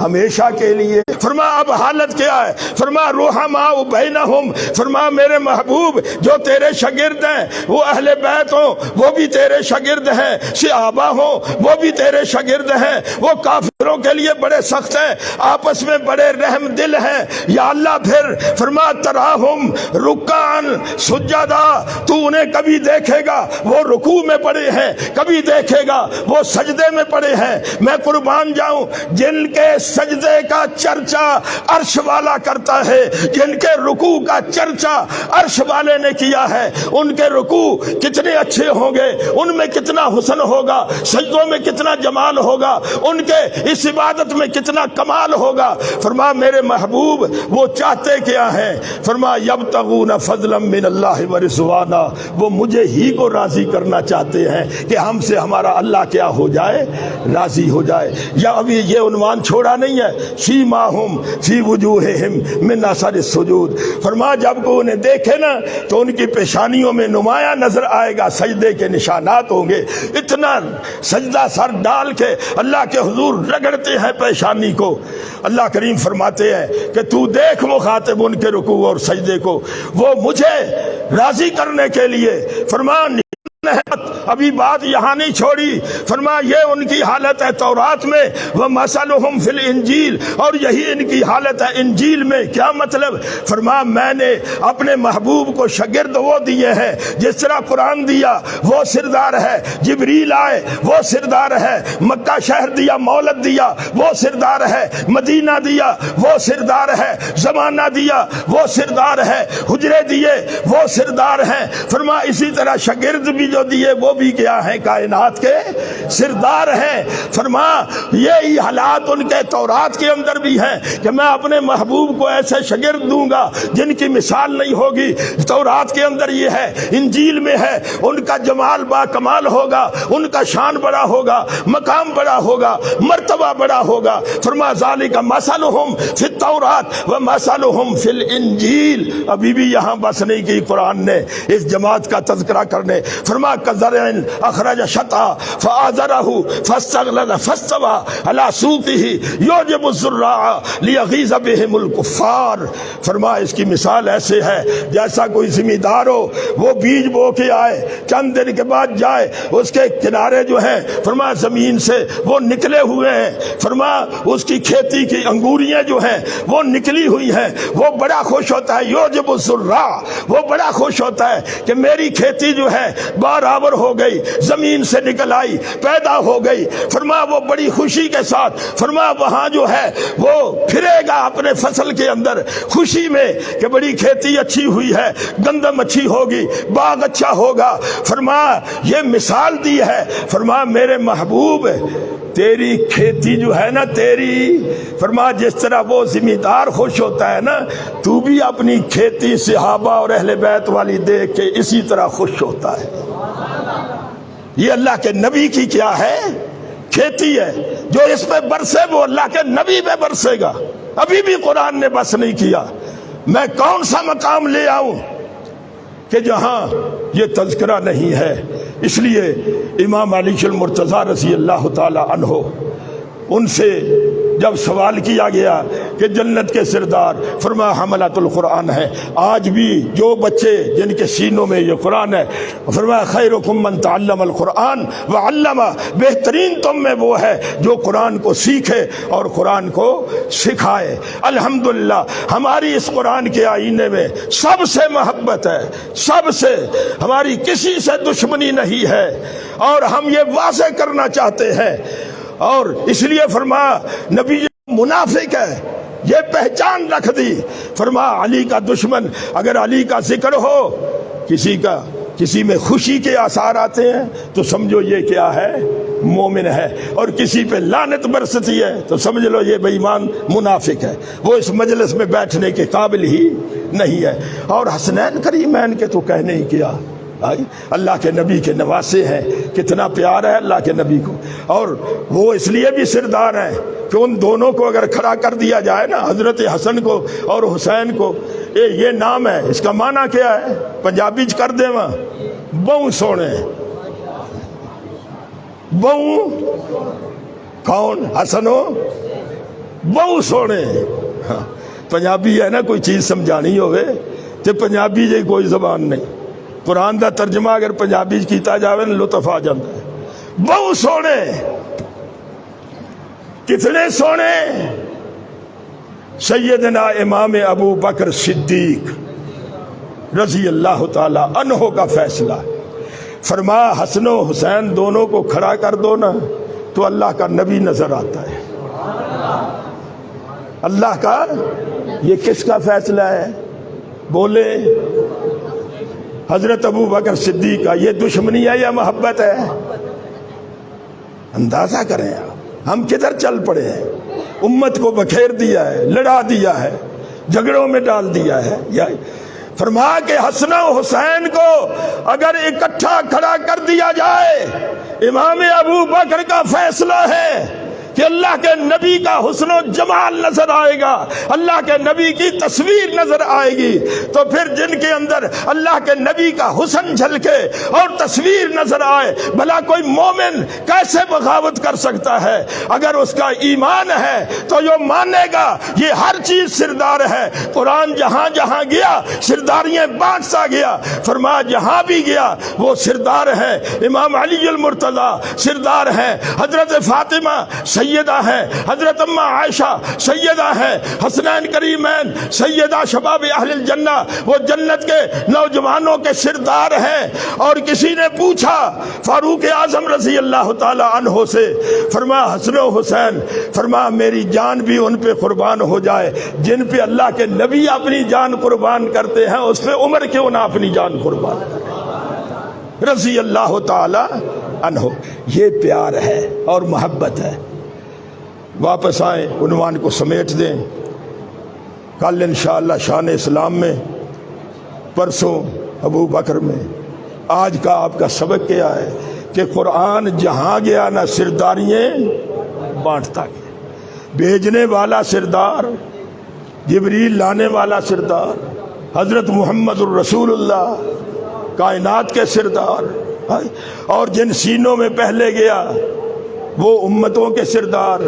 ہمیشہ کے لیے۔ فرما اب حالت کیا ہے، فرما رحماء بینہم، فرما میرے محبوب جو تیرے شاگرد ہیں وہ اہل بیت ہوں وہ بھی تیرے شاگرد ہیں، صحابہ ہوں وہ بھی تیرے شاگرد ہیں، وہ کافروں کے لیے بڑے سخت ہیں، آپس میں بڑے رحم دل ہیں۔ یا اللہ پھر فرما تراہم رکعن سجدا، تو انہیں کبھی دیکھے گا وہ رکوع میں پڑے ہیں، کبھی دیکھے گا وہ سجدے میں پڑے ہیں۔ میں قربان جاؤں، جن کے سجدے کا چرچا عرش والا کرتا ہے، جن کے رکوع کا چرچا عرش والے نے کیا ہے، ان کے رکوع کتنے اچھے ہوں گے، ان میں کتنا حسن ہوگا، سجدوں میں کتنا جمال ہوگا، ان کے اس عبادت میں کتنا کمال ہوگا۔ فرما میرے محبوب وہ چاہتے کیا ہیں، فرما یبتغون فضلا من اللہ ورضوانا، وہ مجھے ہی کو راضی کرنا چاہتے ہیں کہ ہم سے ہمارا اللہ کیا ہو جائے، راضی ہو جائے۔ یا ابھی یہ عنوان چھوڑا نہیں ہے، سیماہم فی وجوہہم من اثر السجود، فرما جب کو انہیں دیکھے نا تو ان کی پیشانیوں میں نمایاں نظر آئے گا سجدے کے نشانات ہوں گے۔ اتنا سجدہ سر ڈال کے اللہ کے حضور رگڑتے ہیں پیشانی کو۔ اللہ کریم فرماتے ہیں کہ تو دیکھ مخاطب ان کے رکوع اور سجدے کو، وہ مجھے راضی کرنے کے لیے، فرمان ابھی بات یہاں نہیں چھوڑی، فرما یہ ان کی حالت ہے تورات میں، وَمَثَلُهُمْ فِي الْإِنْجِيلِ، اور یہی ان کی حالت ہے انجیل میں۔ کیا مطلب؟ فرما میں نے اپنے محبوب کو شاگرد وہ دیے ہیں جس طرح قرآن دیا وہ سردار ہے، جبریل آئے وہ سردار ہے، مکہ شہر دیا، مولد دیا وہ سردار ہے، مدینہ دیا وہ سردار ہے، زمانہ دیا وہ سردار ہے، حجرے دیے وہ سردار ہیں۔ فرما اسی طرح شاگرد بھی جو دیے وہ بھی کیا ہیں، کائنات کے سردار ہیں۔ فرما یہی حالات ان کے تورات کے اندر بھی ہیں کہ میں اپنے محبوب کو ایسے شاگرد دوں گا جن کی مثال نہیں ہوگی۔ تورات کے اندر یہ ہے، انجیل میں ہے، ان کا جمال با کمال ہوگا، ان کا شان بڑا ہوگا، مقام بڑا ہوگا، مرتبہ بڑا ہوگا۔ فرما ذالک مثلہم فی التورات ومثلہم فی الانجیل۔ ابھی بھی یہاں بس نہیں کی قرآن نے اس جماعت کا تذکرہ کرنے۔ فرما کزرعن اخرج شطا فآزرہ فاستغلظ فاستوى علی سوقہ یعجب الزراع لیغیظ بہم الکفار۔ فرما اس کی مثال ایسے ہے جیسا کوئی زمیندار ہو، وہ بیج بو کے آئے، چند دن کے بعد جائے، اس کے کنارے جو ہیں فرما زمین سے وہ نکلے ہوئے ہیں، فرما اس کی کھیتی کی انگوریاں جو ہیں وہ نکلی ہوئی ہیں، وہ بڑا خوش ہوتا ہے، یعجب الزراع، وہ بڑا خوش ہوتا ہے کہ میری کھیتی جو ہے برابر ہو گئی، زمین سے نکل آئی، پیدا ہو گئی۔ فرما وہ بڑی خوشی کے ساتھ فرما وہاں جو ہے وہ پھرے گا اپنے فصل کے اندر خوشی میں کہ بڑی کھیتی اچھی ہوئی ہے، گندم اچھی ہوگی، باغ اچھا ہوگا۔ فرما یہ مثال دی ہے، فرما میرے محبوب تیری کھیتی جو ہے نا تیری، فرما جس طرح وہ زمیندار خوش ہوتا ہے نا، تو بھی اپنی کھیتی صحابہ اور اہل بیت والی دیکھ کے اسی طرح خوش ہوتا ہے۔ یہ اللہ کے نبی کی کیا ہے؟ کھیتی ہے، جو اس پہ برسے وہ اللہ کے نبی پہ برسے گا۔ ابھی بھی قرآن نے بس نہیں کیا، میں کون سا مقام لے آؤں کہ جہاں یہ تذکرہ نہیں ہے۔ اس لیے امام علی المرتضیٰ رضی اللہ تعالی عنہ ان سے جب سوال کیا گیا کہ جنت کے سردار، فرمایا حملۃ القرآن ہے۔ آج بھی جو بچے جن کے سینوں میں یہ قرآن ہے، فرمایا خیرکم من تعلم القرآن وعلمہ، بہترین تم میں وہ ہے جو قرآن کو سیکھے اور قرآن کو سکھائے۔ الحمدللہ ہماری اس قرآن کے آئینے میں سب سے محبت ہے، سب سے، ہماری کسی سے دشمنی نہیں ہے، اور ہم یہ واضح کرنا چاہتے ہیں۔ اور اس لیے فرمایا نبی منافق ہے، یہ پہچان رکھ دی، فرمایا علی کا دشمن، اگر علی کا ذکر ہو، کسی میں خوشی کے آثار آتے ہیں تو سمجھو یہ کیا ہے، مومن ہے، اور کسی پہ لعنت برستی ہے تو سمجھ لو یہ بے ایمان منافق ہے، وہ اس مجلس میں بیٹھنے کے قابل ہی نہیں ہے۔ اور حسنین کریمین کے تو کہنے ہی کیا، اللہ کے نبی کے نواسے ہیں، کتنا پیار ہے اللہ کے نبی کو، اور وہ اس لیے بھی سردار ہیں کہ ان دونوں کو اگر کھڑا کر دیا جائے نا، حضرت حسن کو اور حسین کو، یہ نام ہے، اس کا معنی کیا ہے، پنجابی چ کر دے وہاں بہو سونے، بہو کون، حسن ہو بہو سونے۔ ہاں پنجابی ہے نا، کوئی چیز سمجھانی ہوئے تو پنجابی جی کوئی زبان نہیں، قرآن دا ترجمہ اگر پنجابی کیتا جاوے نا لطف آ جاتا ہے۔ بہو سونے، کتنے سونے، سیدنا امام ابو بکر صدیق رضی اللہ تعالی عنہ کا فیصلہ، فرمایا حسن و حسین دونوں کو کھڑا کر دو نا تو اللہ کا نبی نظر آتا ہے۔ اللہ کا، یہ کس کا فیصلہ ہے بولے؟ حضرت ابو بکر صدیق کا۔ یہ دشمنی ہے یا محبت ہے؟ اندازہ کریں آپ، ہم کدھر چل پڑے ہیں، امت کو بکھیر دیا ہے، لڑا دیا ہے، جھگڑوں میں ڈال دیا ہے۔ یا فرمایا کہ حسن و حسین کو اگر اکٹھا کھڑا کر دیا جائے، امام ابو بکر کا فیصلہ ہے کہ اللہ کے نبی کا حسن و جمال نظر آئے گا، اللہ کے نبی کی تصویر نظر آئے گی، تو پھر جن کے اندر اللہ کے نبی کا حسن جھلکے اور تصویر نظر آئے، بھلا کوئی مومن کیسے بغاوت کر سکتا ہے؟ اگر اس کا ایمان ہے تو یہ مانے گا یہ ہر چیز سردار ہے۔ قرآن جہاں جہاں گیا سرداریاں بانٹتا گیا، فرمایا جہاں بھی گیا وہ سردار ہیں۔ امام علی المرتضی سردار ہیں، حضرت فاطمہ سیدہ ہے، حضرت اماں عائشہ سیدہ ہے، حسنین کریمین سیدہ شباب اہل الجنہ، وہ جنت کے نوجوانوں کے سردار ہیں۔ اور کسی نے پوچھا فاروق اعظم رضی اللہ تعالی عنہ سے، فرمایا حسن و حسین، فرمایا میری جان بھی ان پہ قربان ہو جائے جن پہ اللہ کے نبی اپنی جان قربان کرتے ہیں، اس پہ عمر کیوں نہ اپنی جان قربان کرے، رضی اللہ تعالی عنہ۔ یہ پیار ہے اور محبت ہے۔ واپس آئیں، عنوان کو سمیٹ دیں۔ کل انشاءاللہ شان اسلام میں، پرسوں ابو بکر میں، آج کا آپ کا سبق کیا ہے کہ قرآن جہاں گیا نہ سرداریاں بانٹتا گیا، بھیجنے والا سردار، جبریل لانے والا سردار، حضرت محمد الرسول اللہ کائنات کے سردار، اور جن سینوں میں پہلے گیا وہ امتوں کے سردار،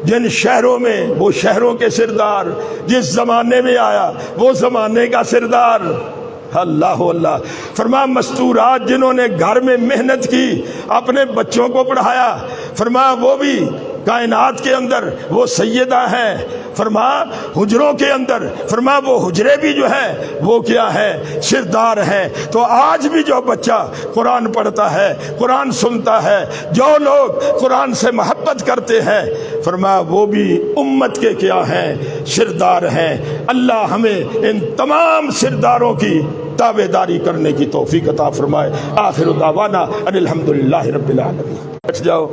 جن شہروں میں وہ شہروں کے سردار، جس زمانے میں آیا وہ زمانے کا سردار۔ اللہ اللہ، فرمایا مستورات جنہوں نے گھر میں محنت کی، اپنے بچوں کو پڑھایا، فرمایا وہ بھی کائنات کے اندر وہ سیدہ ہیں۔ فرمایا حجروں کے اندر، فرمایا وہ حجرے بھی جو ہیں وہ کیا ہے، سردار ہیں۔ تو آج بھی جو بچہ قرآن پڑھتا ہے، قرآن سنتا ہے، جو لوگ قرآن سے محبت کرتے ہیں، فرمایا وہ بھی امت کے کیا ہیں، سردار ہیں۔ اللہ ہمیں ان تمام سرداروں کی تابع داری کرنے کی توفیق عطا فرمائے۔ آخر دعوانا ان الحمدللہ رب العالمین۔ بیٹھ جاؤ۔